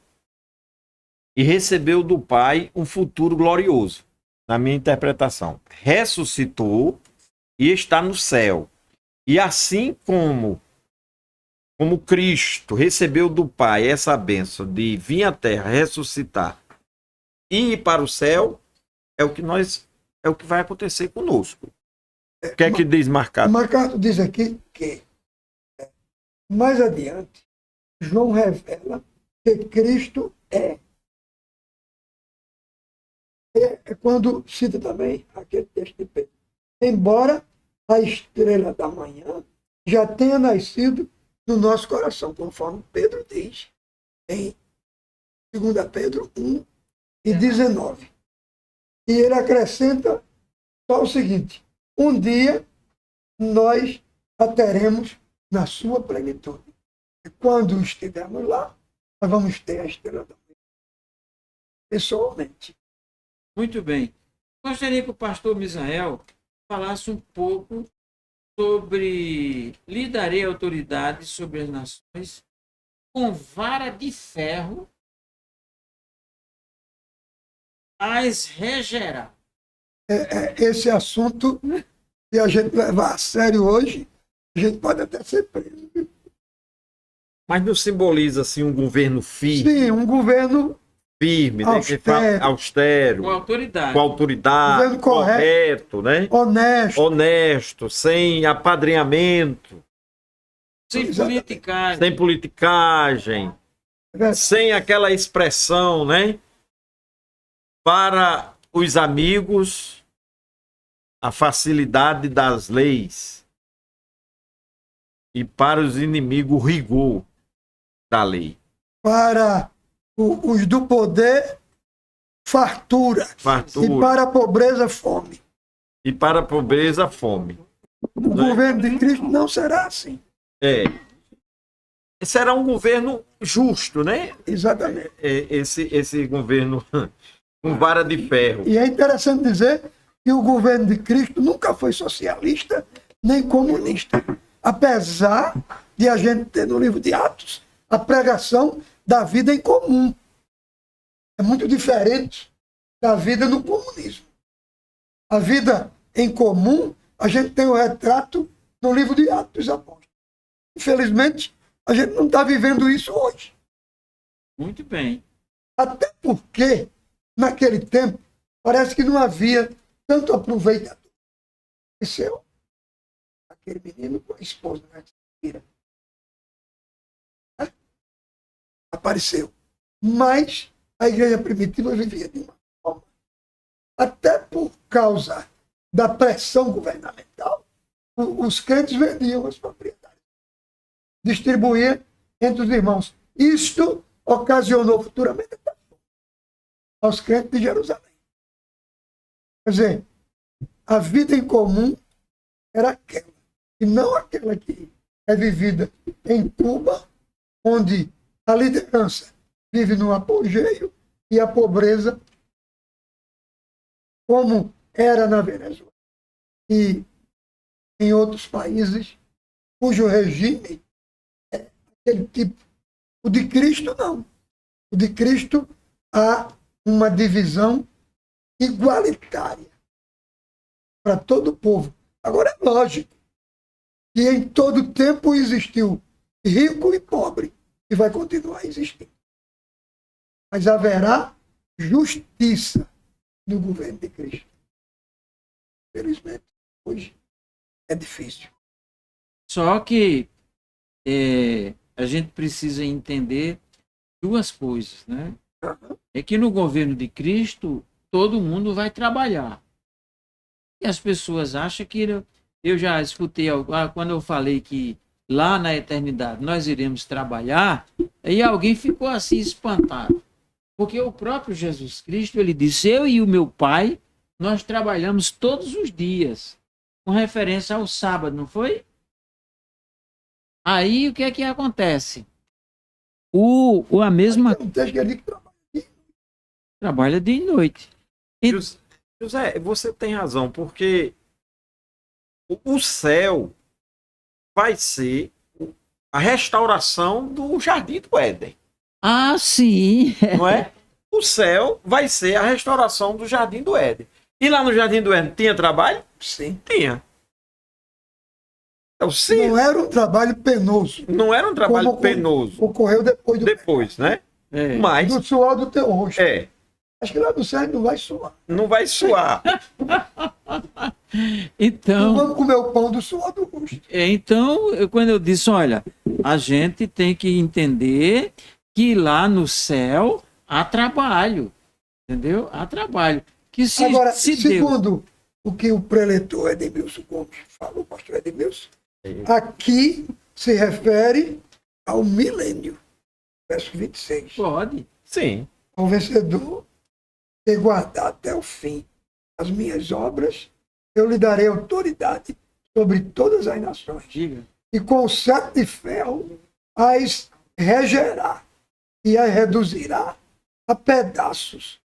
e recebeu do Pai um futuro glorioso, na minha interpretação. Ressuscitou e está no céu. E assim como Cristo recebeu do Pai essa bênção de vir à terra, ressuscitar e ir para o céu, é o que vai acontecer conosco. O que é que diz Marcato? Marcato diz aqui que, mais adiante, João revela que Cristo é quando cita também aquele texto de Pedro. Embora a estrela da manhã já tenha nascido no nosso coração, conforme Pedro diz em 2 Pedro 1:19. E ele acrescenta só o seguinte: um dia nós a teremos na sua plenitude. E quando estivermos lá, nós vamos ter a estrela da manhã. Pessoalmente. Muito bem. Gostaria que o pastor Misael falasse um pouco lhe darei autoridade sobre as nações, com vara de ferro as regerá. Esse assunto, se a gente levar a sério hoje, a gente pode até ser preso. Mas não simboliza assim um governo firme, Sim, um governo né? Que fala austero, Com autoridade. com autoridade, Governo correto, né? honesto. Honesto, sem apadrinhamento, Sem Exatamente. politicagem. sem politicagem, sem aquela expressão, né? Para os amigos, a facilidade das leis, e para os inimigos, o rigor da lei. Para os do poder, fartura. Fartura. E para a pobreza, fome. E para a pobreza, fome. O governo de Cristo não será assim. Será um governo justo, né? Exatamente. Esse governo com vara de ferro. E é interessante dizer que o governo de Cristo nunca foi socialista nem comunista. Apesar de a gente ter no livro de Atos a pregação da vida em comum. É muito diferente da vida no comunismo. A vida em comum, a gente tem o retrato no livro de Atos dos Apóstolos. Infelizmente, a gente não está vivendo isso hoje. Muito bem. Até porque, naquele tempo, parece que não havia tanto aproveitador. Aconteceu aquele menino com a esposa, né? Apareceu. Mas a igreja primitiva vivia de uma forma. Até por causa da pressão governamental, os crentes vendiam as propriedades. Distribuíam entre os irmãos. Isto ocasionou futuramente aos crentes de Jerusalém. Quer dizer, a vida em comum era aquela, e não aquela que é vivida em Cuba, onde a liderança vive no apogeu e a pobreza, como era na Venezuela e em outros países, cujo regime é aquele tipo. O de Cristo, não. O de Cristo há uma divisão igualitária para todo o povo. Agora, é lógico que em todo tempo existiu rico e pobre, e vai continuar existindo. Mas haverá justiça no governo de Cristo. Infelizmente, hoje é difícil. Só que a gente precisa entender duas coisas, né? É que no governo de Cristo, todo mundo vai trabalhar. E as pessoas acham que... Eu já escutei, quando eu falei que lá na eternidade nós iremos trabalhar, aí alguém ficou assim espantado. Porque o próprio Jesus Cristo, ele disse, eu e o meu Pai, nós trabalhamos todos os dias, com referência ao sábado, não foi? Aí o que é que acontece? A mesma... Tem um texto que ele Trabalha dia e noite. José, você tem razão, porque o céu vai ser a restauração do Jardim do Éden. Ah, sim. Não é? O céu vai ser a restauração do Jardim do Éden. E lá no Jardim do Éden tinha trabalho? Sim. Tinha. Então, sim, Não era um trabalho penoso. não era um trabalho Como penoso. Ocorreu depois do Depois, né? Mas, do suor do teu rosto. Acho que lá no céu não vai suar. não vai suar. Não Então, vamos comer o pão do suor do rosto. quando eu disse, olha, a gente tem que entender que lá no céu há trabalho, entendeu? Há trabalho. Que Agora, se Deus... segundo o que o preletor Edmilson Gomes falou, o pastor Edmilson, aqui se refere ao milênio, verso 26. Pode. Sim. Ao vencedor ter guardado até o fim as minhas obras, eu lhe darei autoridade sobre todas as nações. Diga. E com o cetro de ferro as regerá e as reduzirá a pedaços,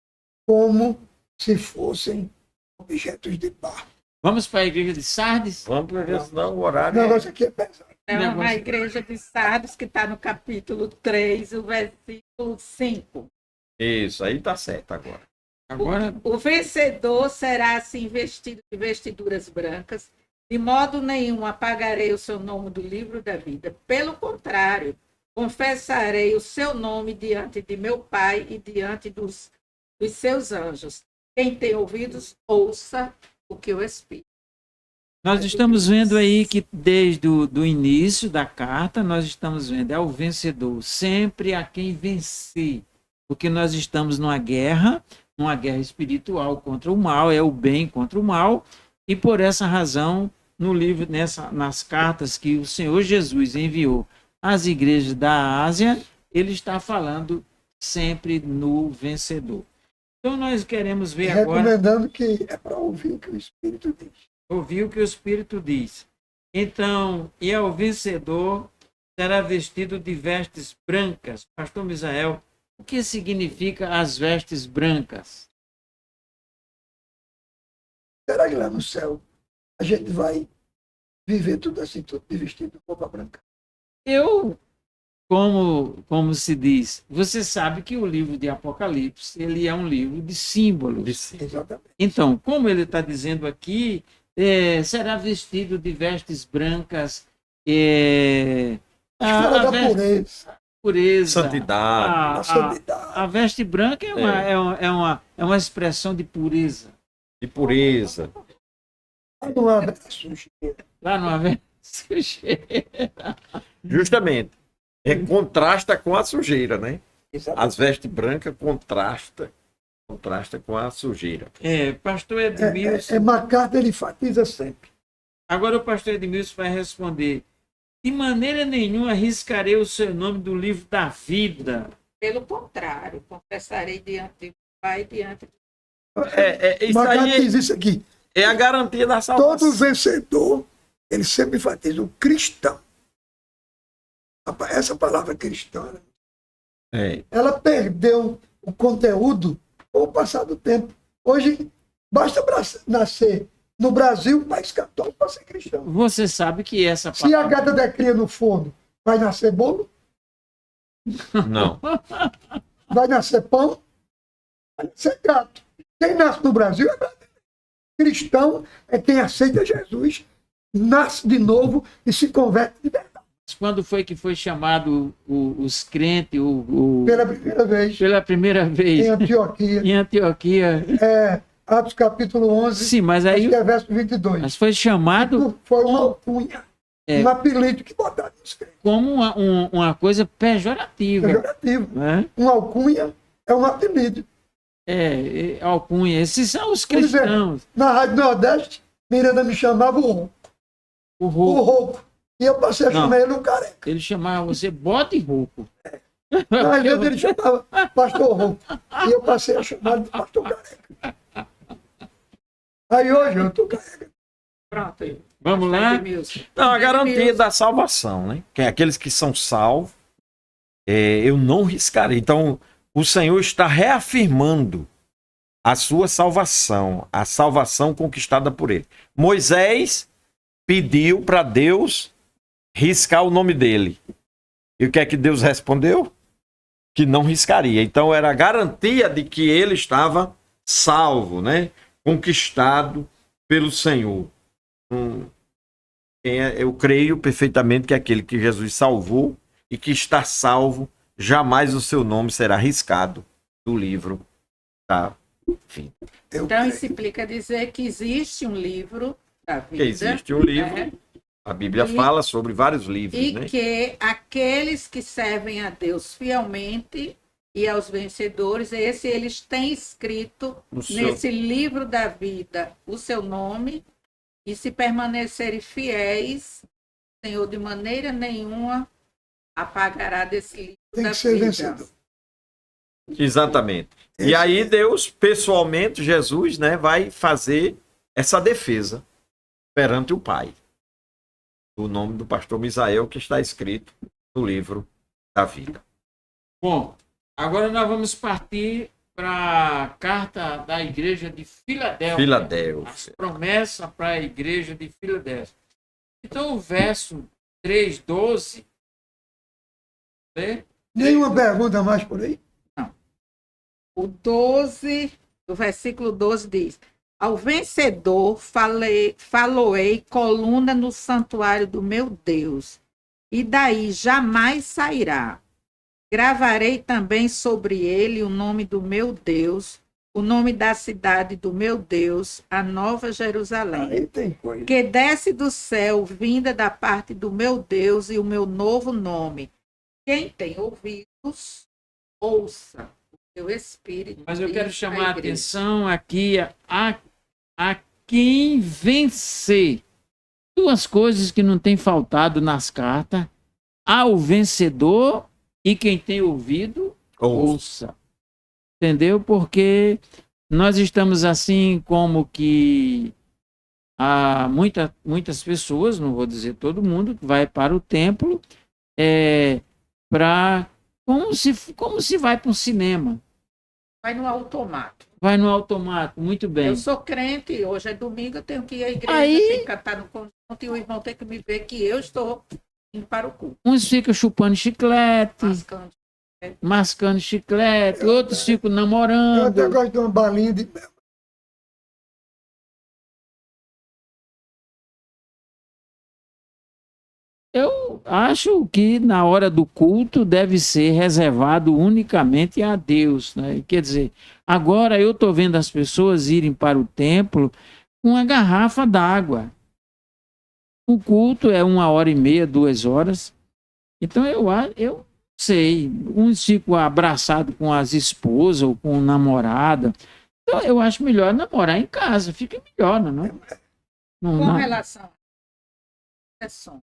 como se fossem objetos de barro. Vamos para a igreja de Sardes? Vamos para ver se não o O horário é... negócio aqui é pesado. É uma Negócio- igreja de Sardes que está no capítulo 3, o versículo 5. Isso, aí tá certo agora. Agora, O vencedor será assim vestido de vestiduras brancas, de modo nenhum apagarei o seu nome do livro da vida. Pelo contrário, confessarei o seu nome diante de meu Pai e diante dos seus anjos. Quem tem ouvidos, ouça o que o Espírito. nós estamos vendo aí que desde o do início da carta, nós estamos vendo, é o vencedor, sempre a quem vencer. Porque nós estamos numa guerra espiritual contra o mal, é o bem contra o mal, e por essa razão, no livro, nas cartas que o Senhor Jesus enviou às igrejas da Ásia, ele está falando sempre no vencedor. Então nós queremos ver agora, Recomendando que é para ouvir o que o Espírito diz. ouvir o que o Espírito diz. Então, e ao vencedor será vestido de vestes brancas. Pastor Misael, o que significa as vestes brancas? Será que lá no céu a gente vai viver tudo assim, tudo de vestido de roupa branca? Eu, como se diz, você sabe que o livro de Apocalipse, ele é um livro de símbolos. Exatamente. Então, como ele está dizendo aqui, será vestido de vestes brancas, Fala da pureza, pureza, Santidade. da santidade. a veste branca é uma expressão de pureza. De pureza. Não há sujeira. Lá não havia sujeira. Justamente. Contrasta com a sujeira, né? Exatamente. As vestes brancas contrasta com a sujeira. Pastor Edmilson. MacArthur, ele enfatiza sempre. Agora o pastor Edmilson vai responder. De maneira nenhuma arriscarei o seu nome do livro da vida. Pelo contrário, confessarei diante do Pai e diante do Isso MacArthur aí diz isso aqui. é a garantia da salvação. Todo vencedor, ele sempre enfatiza o cristão. Essa palavra cristã, É. ela perdeu o conteúdo com o passar do tempo. Hoje, basta nascer no Brasil, país católico, para ser cristão. Você sabe que essa Se a gata der cria no forno, vai nascer bolo? Não. Vai nascer pão? Vai nascer gato. Quem nasce no Brasil é brasileiro. Cristão é quem aceita Jesus, nasce de novo e se converte de verdade. quando foi que foi chamado os crentes Pela primeira vez, pela primeira vez em Antioquia. em Antioquia? Atos capítulo 11, Sim, mas acho aí que é verso 22. mas foi chamado Foi uma alcunha, um apelido que botaram nos crentes. como uma coisa pejorativa. Pejorativo. Né? Uma alcunha é um apelido. Alcunha. Esses são os Por exemplo, cristãos. na Rádio Nordeste, Miranda me chamava o Rouco. O O rouco. Rouco. E eu passei a Não. chamar ele o Careca. Ele chamava você bode rouco. Às vezes ele chamava Pastor Rouco. E eu passei a chamar de Pastor Careca. Aí hoje eu estou careca. Pronto. aí. Vamos lá? Edmilson. Não, a garantia Edmilson. da salvação, né? Que é aqueles que são salvos, eu não riscarei. Então, o Senhor está reafirmando a sua salvação, a salvação conquistada por ele. Moisés pediu para Deus riscar o nome dele. E o que é que Deus respondeu? Que não riscaria. Então, era a garantia de que ele estava salvo, né? Conquistado pelo Senhor. Eu creio perfeitamente que aquele que Jesus salvou e que está salvo, jamais o seu nome será riscado do livro. Tá? Enfim, Eu Então, creio. isso implica dizer que existe um livro da vida. que existe um livro, né? a Bíblia E- fala sobre vários livros, E né? que aqueles que servem a Deus fielmente e aos vencedores, eles têm escrito No seu- nesse livro da vida o seu nome, e se permanecerem fiéis, o Senhor de maneira nenhuma apagará desse livro Tem da que ser vida. vencedor. Exatamente. E aí Deus, pessoalmente, Jesus, né, vai fazer essa defesa perante o Pai. O nome do pastor Misael, que está escrito no livro da vida. Bom, agora nós vamos partir para a carta da igreja de Filadélfia. Filadélfia. As promessas para a igreja de Filadélfia. Então, o verso 3:12. Nenhuma pergunta mais por aí? O 12, o versículo 12 diz: ao vencedor faloei coluna no santuário do meu Deus, e daí jamais sairá. Gravarei também sobre ele o nome do meu Deus, o nome da cidade do meu Deus, a Nova Jerusalém, Aí tem coisa. que desce do céu, vinda da parte do meu Deus, e o meu novo nome. Quem tem ouvidos, ouça o seu espírito. Mas eu quero diz chamar a igreja. atenção aqui a quem vencer. Duas coisas que não tem faltado nas cartas: ao vencedor e quem tem ouvido, ouça. Entendeu? Porque nós estamos assim como que há muitas pessoas, não vou dizer todo mundo, que vai para o templo para como se vai para um cinema. Vai no automático. Vai no automático, muito bem. Eu sou crente, hoje é domingo, eu tenho que ir à igreja, Aí- tenho que cantar no conjunto, e o irmão tem que me ver que eu estou indo para o culto. Uns ficam chupando chiclete, Mascando. mascando chiclete, outros ficam Eu até namorando. gosto de uma balinha de mel. Eu acho que na hora do culto deve ser reservado unicamente a Deus, né? Quer dizer, agora eu estou vendo as pessoas irem para o templo com uma garrafa d'água. O culto é 1h30, 2 horas. Então eu sei, uns ficam abraçados com as esposas ou com namorada. Então eu acho melhor namorar em casa, fica melhor, não é? Não, Com não. relação a exceção,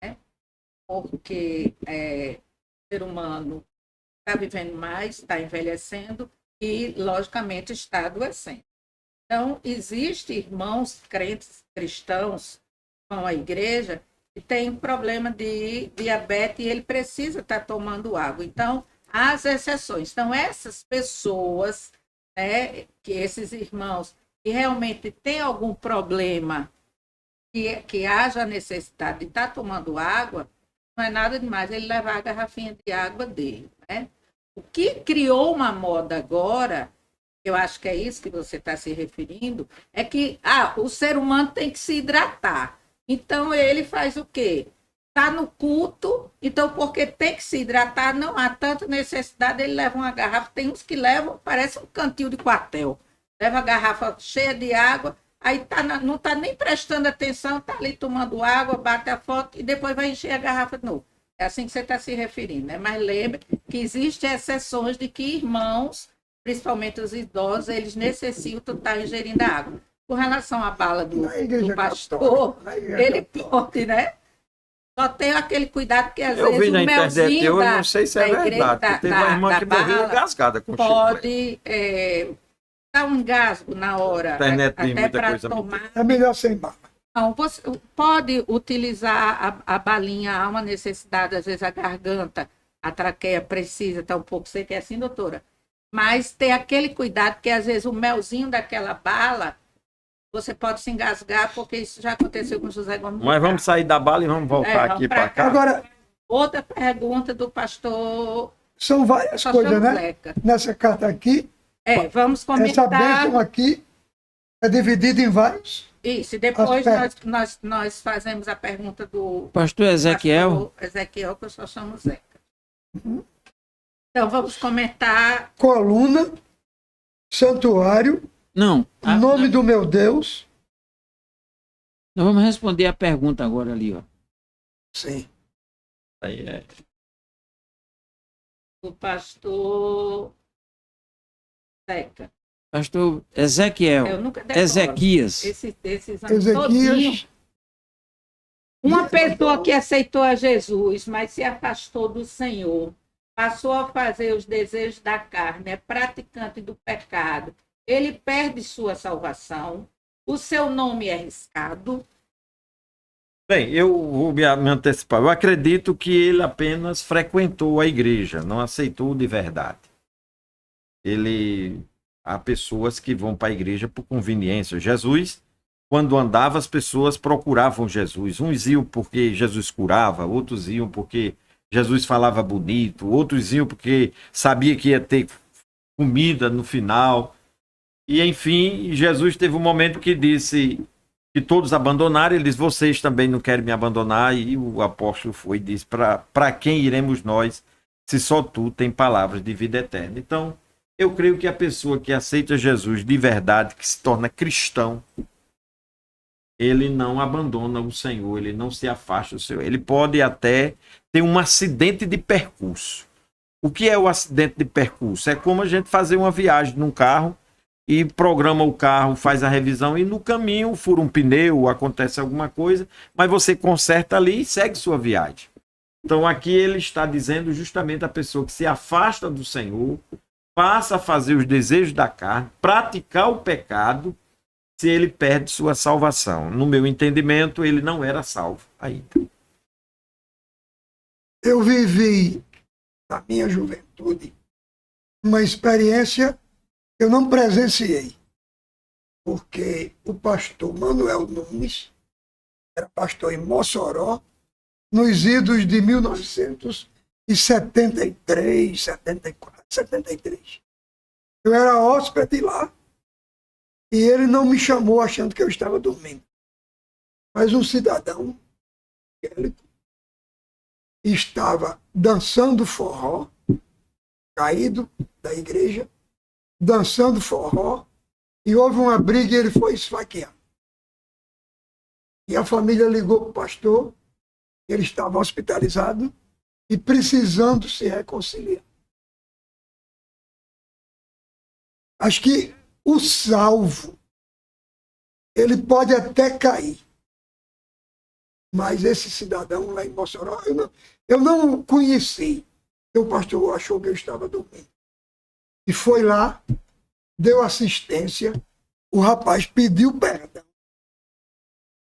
né? Porque o ser humano está vivendo mais, está envelhecendo e, logicamente, está adoecendo. Então, existem irmãos crentes cristãos com a igreja que tem problema de diabetes e ele precisa estar tomando água. Então, há as exceções. Então, essas pessoas, né, que esses irmãos que realmente têm algum problema, que haja necessidade de estar tomando água, não é nada demais ele levar a garrafinha de água dele, né? O que criou uma moda agora, eu acho que é isso que você está se referindo, é que o ser humano tem que se hidratar. Então, ele faz o quê? Está no culto, então, porque tem que se hidratar, não há tanta necessidade, ele leva uma garrafa, tem uns que levam, parece um cantil de quartel, leva a garrafa cheia de água, aí não está nem prestando atenção, está ali tomando água, bate a foto e depois vai encher a garrafa de novo. É assim que você está se referindo, né? Mas lembre que existem exceções de que irmãos, principalmente os idosos, eles necessitam estar ingerindo a água. Com relação à bala do Na igreja pastor, católica, na igreja ele católica. pode, né? Só tem aquele cuidado que às Eu vezes vi na o internet, melzinho eu da, não sei se é da igreja, verdade. da- Teve uma irmã da que morreu bala engasgada com chiclete. pode dar um engasgo na hora, Internet tem até muita para coisa tomar. É melhor sem bala. Não, você pode utilizar a balinha, há uma necessidade, às vezes a garganta, a traqueia precisa estar um pouco seca, é assim, doutora? Mas ter aquele cuidado, que às vezes o melzinho daquela bala, você pode se engasgar, porque isso já aconteceu com o José Gomes. Mas vamos sair da bala e vamos voltar vamos aqui pra para cá. Agora, Outra pergunta do pastor são várias coisas, né? Zeca. Nessa carta aqui, Vamos essa comentar bênção aqui é dividida em vários. isso. E depois aspectos. nós fazemos a pergunta do Pastor Ezequiel, pastor Ezequiel, que eu só chamo Zeca. Então, vamos comentar. Coluna, santuário, não. nome do meu Deus. Nós vamos responder a pergunta agora ali, ó. Sim. Aí é. O pastor Zeca. Pastor Ezequiel, Eu nunca decoro Ezequias. esses anos Ezequias. todinho. Uma pessoa que aceitou a Jesus, mas se afastou do Senhor, passou a fazer os desejos da carne, é praticante do pecado, ele perde sua salvação, o seu nome é arriscado. Bem, eu vou me antecipar. Eu acredito que ele apenas frequentou a igreja, não aceitou de verdade. há pessoas que vão para a igreja por conveniência. Jesus, quando andava, as pessoas procuravam Jesus. Uns iam porque Jesus curava, outros iam porque Jesus falava bonito, outros iam porque sabia que ia ter comida no final. E, enfim, Jesus teve um momento que disse que todos abandonaram. Ele disse, vocês também não querem me abandonar. E o apóstolo foi e disse, para quem iremos nós, se só tu tem palavras de vida eterna? Então, eu creio que a pessoa que aceita Jesus de verdade, que se torna cristão, ele não abandona o Senhor, ele não se afasta do Senhor. Ele pode até ter um acidente de percurso. O que é o acidente de percurso? É como a gente fazer uma viagem num carro e programa o carro, faz a revisão e no caminho fura um pneu, acontece alguma coisa, mas você conserta ali e segue sua viagem. Então aqui ele está dizendo justamente a pessoa que se afasta do Senhor, passa a fazer os desejos da carne, praticar o pecado, se ele perde sua salvação. No meu entendimento, ele não era salvo ainda. Eu vivi, na minha juventude, uma experiência que eu não presenciei, porque o pastor Manuel Nunes era pastor em Mossoró, nos idos de 1973, 74, 73. Eu era hóspede lá, e ele não me chamou achando que eu estava dormindo. Mas um cidadão, ele estava dançando forró, caído da igreja, dançando forró, e houve uma briga e ele foi esfaqueado. E a família ligou para o pastor, ele estava hospitalizado e precisando se reconciliar. Acho que o salvo, ele pode até cair. Mas esse cidadão lá em Mossoró, eu não o conheci. O pastor achou que eu estava dormindo. E foi lá, deu assistência, o rapaz pediu perdão.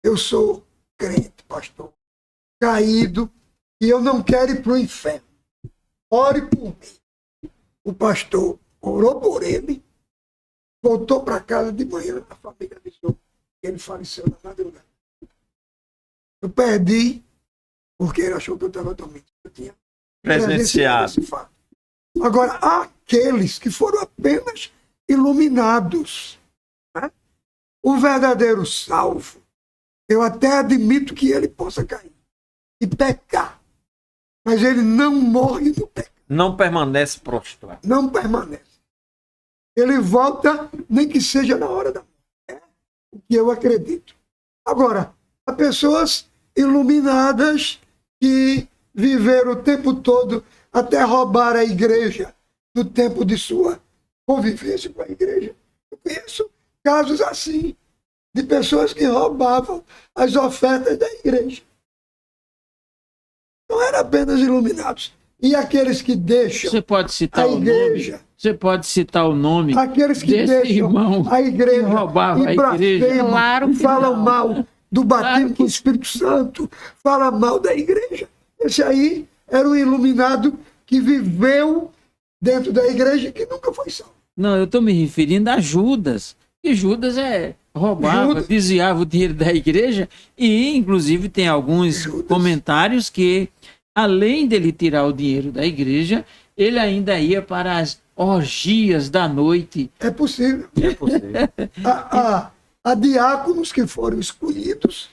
Eu sou crente, pastor, caído, e eu não quero ir para o inferno. Ore por mim. O pastor orou por ele, voltou para casa de manhã, a família avisou que ele faleceu na madrugada. Eu perdi, porque ele achou que eu estava dormindo. Eu tinha Presenciado esse fato. Agora, há aqueles que foram apenas iluminados. Né? O verdadeiro salvo, eu até admito que ele possa cair e pecar, mas ele não morre no pecado. Não permanece prostrado. Não permanece. Ele volta, nem que seja na hora da morte. É o que eu acredito. Agora, há pessoas iluminadas que viveram o tempo todo até roubar a igreja no tempo de sua convivência com a igreja. Eu conheço casos assim, de pessoas que roubavam as ofertas da igreja. Não eram apenas iluminados. E aqueles que deixam Você pode citar a o igreja, nome? Você pode citar o nome aqueles que desse deixam irmão a igreja que roubava a e igreja? blasfemam, Claro e que falam não. mal do batismo Claro que- com o Espírito Santo, fala mal da igreja. Esse aí era um iluminado que viveu dentro da igreja e que nunca foi salvo. Não, eu estou me referindo a Judas. E Judas roubava, Judas. desviava o dinheiro da igreja e, inclusive, tem alguns Judas. comentários que, além dele tirar o dinheiro da igreja, ele ainda ia para as orgias da noite. É possível. É possível. Há diáconos que foram escolhidos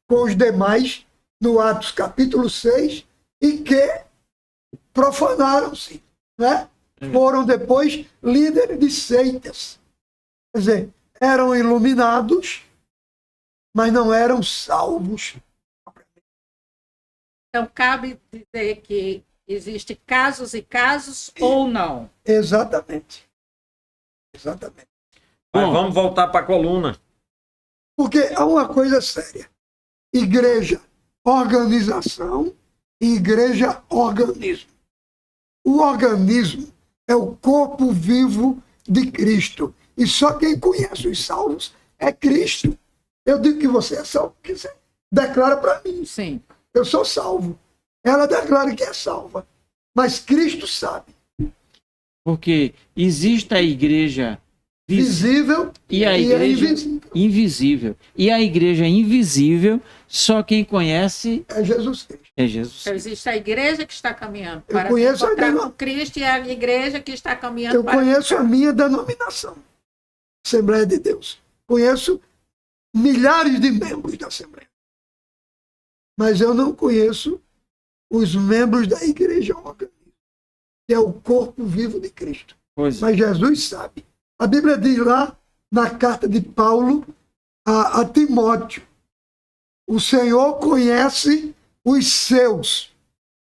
com os demais no Atos capítulo 6 e que profanaram-se, né? Foram depois líderes de seitas. Quer dizer, eram iluminados, mas não eram salvos. Então, cabe dizer que existe casos e casos ou não. Exatamente. Exatamente. Mas Bom. vamos voltar para a coluna. Porque há uma coisa séria. Igreja, organização e igreja, organismo. O organismo é o corpo vivo de Cristo. E só quem conhece os salvos é Cristo. Eu digo que você é salvo porque você declara para mim. Sim. Eu sou salvo. Ela declara que é salva. Mas Cristo sabe. Porque existe a igreja Visível e a e é igreja invisível. invisível. E a igreja invisível, só quem conhece É Jesus Cristo. é Jesus. Então, existe a igreja que está caminhando Eu para se conheço encontrar a com Cristo e a igreja que está caminhando Eu para conheço a ficar. minha denominação, Assembleia de Deus. Conheço milhares de membros da Assembleia. Mas eu não conheço os membros da igreja orgânica, que é o corpo vivo de Cristo. Pois é. Mas Jesus sabe. A Bíblia diz lá, na carta de Paulo a Timóteo, o Senhor conhece os seus,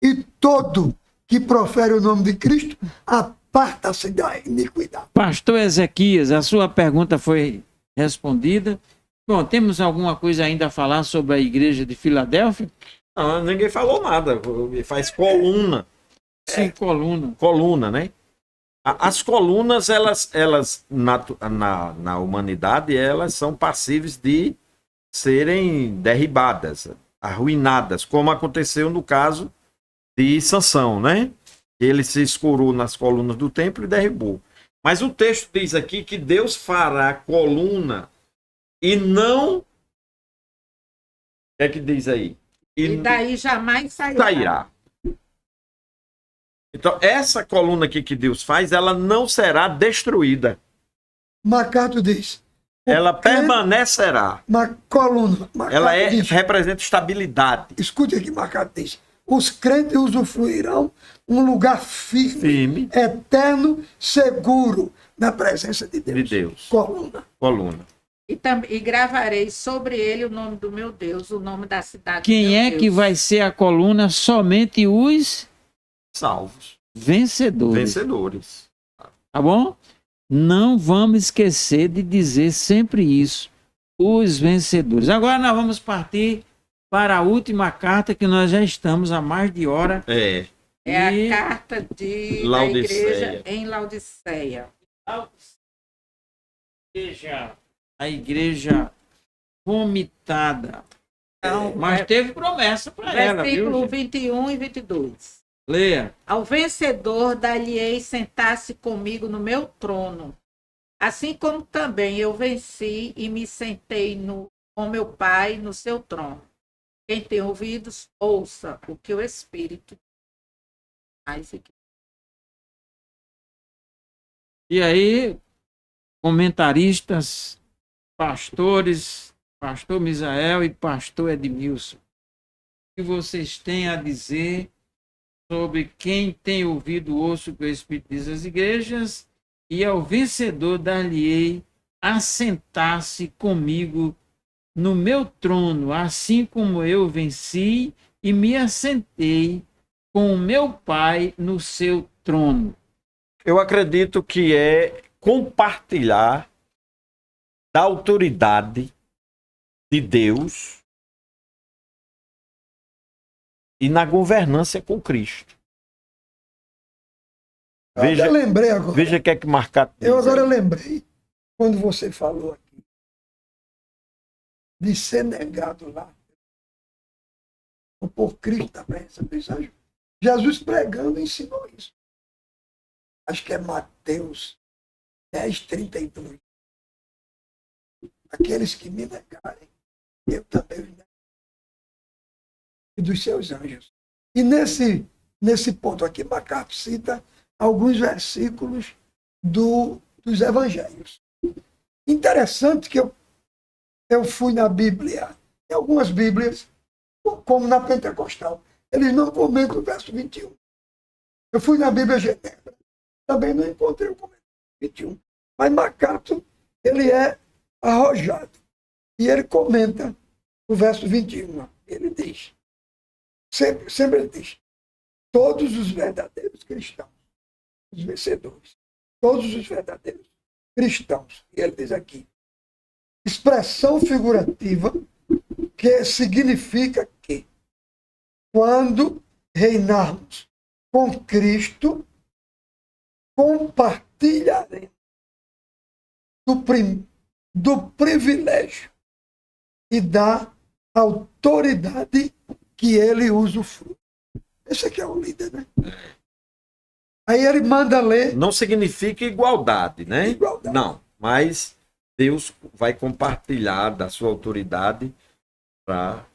e todo que profere o nome de Cristo aparta-se da iniquidade. Pastor Ezequias, a sua pergunta foi respondida. Bom, temos alguma coisa ainda a falar sobre a igreja de Filadélfia? Não, ninguém falou nada. Faz coluna. Sim, coluna. Coluna, né? As colunas, elas na humanidade, elas são passíveis de serem derribadas, arruinadas, como aconteceu no caso de Sansão, né? Ele se escorou nas colunas do templo e derrubou. Mas o texto diz aqui que Deus fará coluna e não... O que é que diz aí? E daí jamais sairá. Sairá. Então, essa coluna aqui que Deus faz, ela não será destruída. MacArthur diz. Ela permanecerá. Uma coluna. Ela representa estabilidade. Escute aqui, MacArthur diz. Os crentes usufruirão um lugar firme, eterno, seguro, na presença de Deus. De Deus. Coluna. Coluna. E gravarei sobre ele o nome do meu Deus, o nome da cidade Quem do meu é Deus. que vai ser a coluna? Somente os Salvos. vencedores. Vencedores. Tá bom? Não vamos esquecer de dizer sempre isso. Os vencedores. Agora nós vamos partir para a última carta, que nós já estamos há mais de hora. É. É E- a carta da Laodiceia. igreja em Laodiceia. A igreja vomitada. Então, Mas teve promessa para ela, viu? versículo gente? 21 e 22. Leia. Ao vencedor dar-lhe-ei sentar-se comigo no meu trono, assim como também eu venci e me sentei com meu Pai no seu trono. Quem tem ouvidos, ouça o que o Espírito faz. E aí, comentaristas, pastores, pastor Misael e pastor Edmilson, o que vocês têm a dizer sobre quem tem ouvido ouço o que o Espírito diz às igrejas, e ao vencedor dar-lhe-ei assentar-se comigo no meu trono, assim como eu venci e me assentei com o meu Pai no seu trono. Eu acredito que é compartilhar da autoridade de Deus e na governança com Cristo. Eu até lembrei agora. Veja o que é que Marcato diz Eu agora aí. lembrei, quando você falou aqui, de ser negado lá, por Cristo da presença do Senhor. Jesus pregando ensinou isso. Acho que é Mateus 10:32. Aqueles que me negarem, eu também os negarei. E dos seus anjos. E nesse ponto aqui, MacArthur cita alguns versículos dos evangelhos. Interessante que eu fui na Bíblia, em algumas Bíblias, como na Pentecostal, eles não comentam o verso 21. Eu fui na Bíblia Genebra, também não encontrei o comentário 21. Mas MacArthur, ele é arrojado. E ele comenta o verso 21. Ele diz, sempre ele diz, todos os verdadeiros cristãos, os vencedores, todos os verdadeiros cristãos, e ele diz aqui, expressão figurativa que significa que quando reinarmos com Cristo, compartilharemos do privilégio e da autoridade que ele usufrui. Esse aqui é o líder, né? Aí ele manda ler Não significa igualdade, né? igualdade. Não, mas Deus vai compartilhar da sua autoridade para...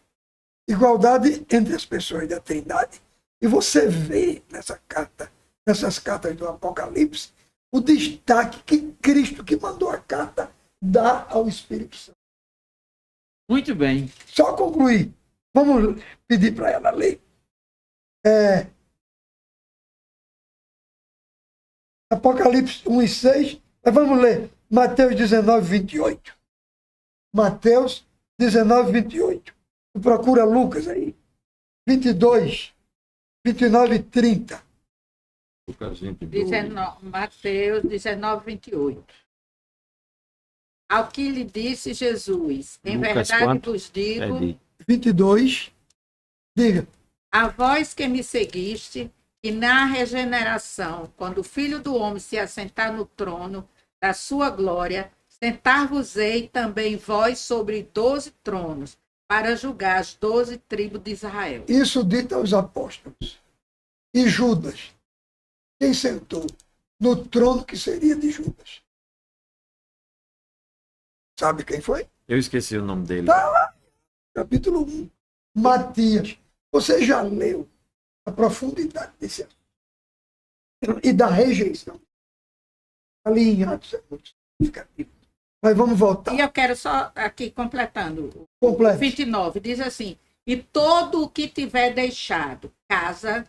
Igualdade entre as pessoas da Trindade. E você vê nessas cartas do Apocalipse, o destaque que Cristo, que mandou a carta, dá ao Espírito Santo. Muito bem. Só concluir. Vamos pedir para ela ler. Apocalipse 1 e 6. Mas vamos ler Mateus 19, 28. Mateus 19, 28. Procura Lucas aí. 22, 29 e 30. Mateus 19, 28. Ao que lhe disse Jesus, em Lucas verdade quanto? vos digo, 22. Diga. a vós que me seguiste, que na regeneração, quando o Filho do Homem se assentar no trono da sua glória, sentar-vos-ei também vós sobre 12 tronos, para julgar as 12 tribos de Israel. Isso dito aos apóstolos. E Judas, quem sentou no trono que seria de Judas? Sabe quem foi? Eu esqueci o nome dele. Está lá, capítulo 1. Matias. Você já leu a profundidade desse assunto e da rejeição? Ali em Atos é muito significativo. Mas vamos voltar. E eu quero só aqui completando. Completo. 29 diz assim: e todo o que tiver deixado casa,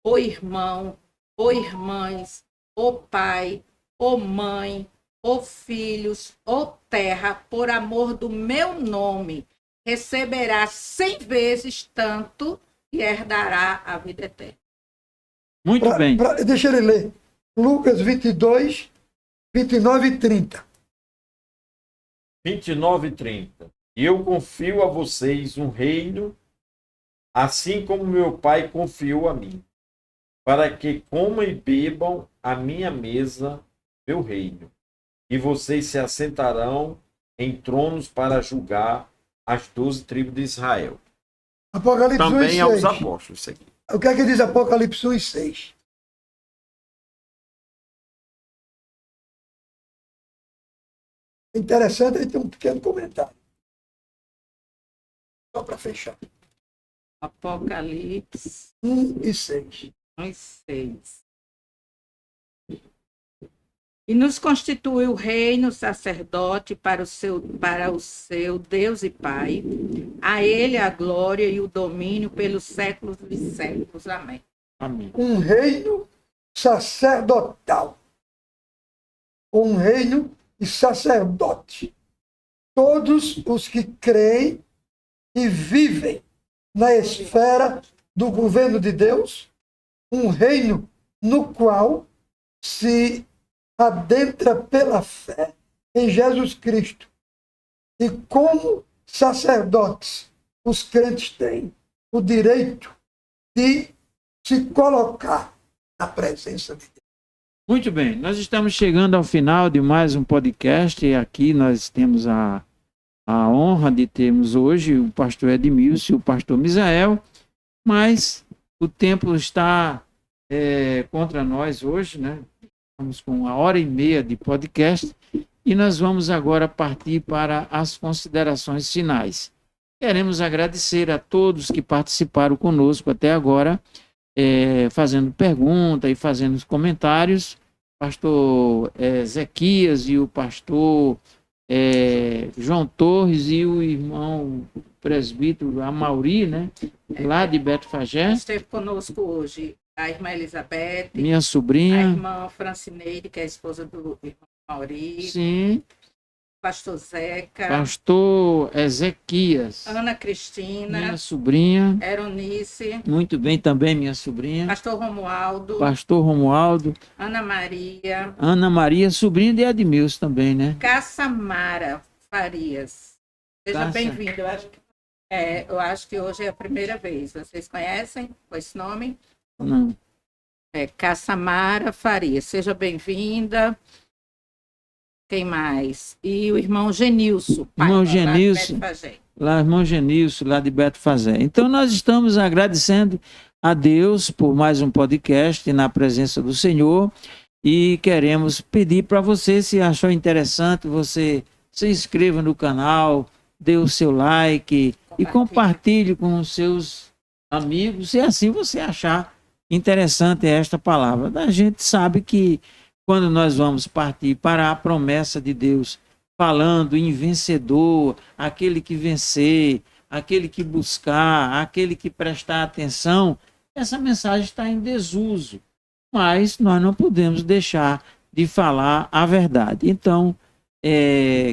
ou irmão, ou irmãs, ou pai, ou mãe, ou filhos, ou terra, por amor do meu nome, receberá 100 vezes tanto e herdará a vida eterna. Muito bem. Deixa ele ler. Lucas 22, 29 e 30. 29 e 30. E eu confio a vocês um reino, assim como meu Pai confiou a mim, para que comam e bebam a minha mesa, meu reino. E vocês se assentarão em tronos para julgar as 12 tribos de Israel. Apocalipse 1 e Também 6. aos apóstolos. Isso aqui. O que é que diz Apocalipse 1 e 6? Interessante, aí tem um pequeno comentário. Só para fechar. Apocalipse 1 e 6. 6. E nos constituiu reino, sacerdote para o seu Deus e Pai. A ele a glória e o domínio pelos séculos dos séculos. Amém. Amém. Um reino sacerdotal. Um reino de sacerdote. Todos os que creem e vivem na esfera do governo de Deus, um reino no qual se adentra pela fé em Jesus Cristo. E como sacerdotes, os crentes têm o direito de se colocar na presença de Deus. Muito bem, nós estamos chegando ao final de mais um podcast e aqui nós temos a honra de termos hoje o pastor Edmilson e o pastor Misael, mas o tempo está contra nós hoje, né? Estamos com 1h30 de podcast e nós vamos agora partir para as considerações finais. Queremos agradecer a todos que participaram conosco até agora, fazendo pergunta e fazendo comentários. Pastor Ezequias e o pastor João Torres e o irmão presbítero Amauri, né? Lá de Beto Fagé. Esteve conosco hoje a irmã Elizabeth, Minha a sobrinha. irmã Francineide, que é a esposa do irmão Mauri, Sim. pastor Zeca, Pastor Ezequias. Ana Cristina, Minha sobrinha. Eronice, Muito bem também, minha sobrinha. pastor Romualdo, Pastor Romualdo. Ana Maria, Ana Maria, sobrinha de Edmilson também, né? Caçamara Farias. Seja Caça. bem-vindo. Eu acho que hoje é a primeira vez. Vocês conhecem com esse nome? Não. Caçamara Farias. Seja bem-vinda. Quem mais? E o irmão Genilson. pai Irmão lá de Genilson. Beto Fagé. lá, irmão Genilson, lá de Beto Fazé. Então, nós estamos agradecendo a Deus por mais um podcast na presença do Senhor e queremos pedir para você, se achou interessante, você se inscreva no canal, dê o seu like e compartilhe com os seus amigos, se assim você achar interessante esta palavra. A gente sabe que quando nós vamos partir para a promessa de Deus, falando em vencedor, aquele que vencer, aquele que buscar, aquele que prestar atenção, essa mensagem está em desuso. Mas nós não podemos deixar de falar a verdade. Então,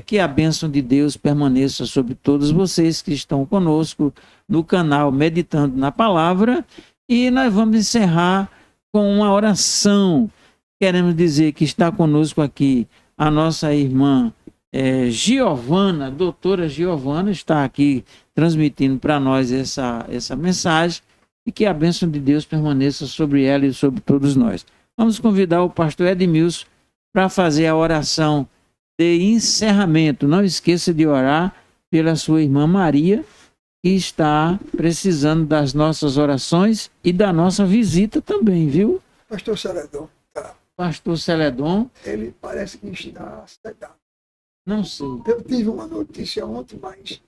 que a bênção de Deus permaneça sobre todos vocês que estão conosco no canal Meditando na Palavra. E nós vamos encerrar com uma oração. Queremos dizer que está conosco aqui a nossa irmã Giovana, doutora Giovana, está aqui transmitindo para nós essa mensagem e que a bênção de Deus permaneça sobre ela e sobre todos nós. Vamos convidar o pastor Edmilson para fazer a oração de encerramento. Não esqueça de orar pela sua irmã Maria, que está precisando das nossas orações e da nossa visita também, viu? Pastor Celedon, Pastor Celedon, ele parece que está sedado. não sei. Eu tive uma notícia ontem, mas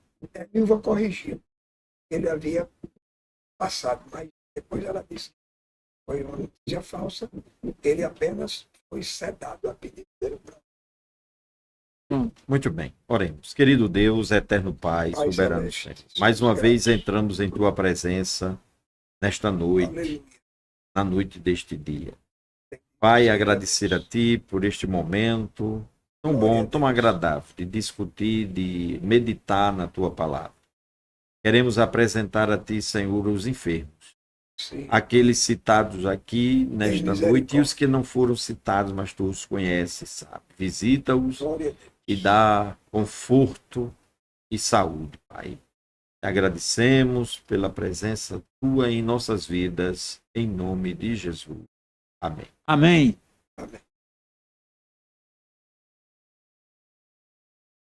Nilva corrigiu. Ele havia passado, mas depois ela disse que foi uma notícia falsa. Ele apenas foi sedado a pedido dele próprio. Muito bem, oremos. Querido Deus, eterno Pai, Pai soberano celeste, Senhor. Mais uma vez entramos em Tua presença nesta noite, Aleluia. na noite deste dia. Pai, agradecer a Ti por este momento tão bom, tão agradável de discutir, de meditar na Tua palavra. Queremos apresentar a Ti, Senhor, os enfermos, Sim. aqueles citados aqui nesta Tem noite e os que não foram citados, mas Tu os conheces, sabe? Visita-os Glória a Deus. e dá conforto e saúde, Pai. Te agradecemos pela presença Tua em nossas vidas, em nome de Jesus. Amém. Amém. Amém.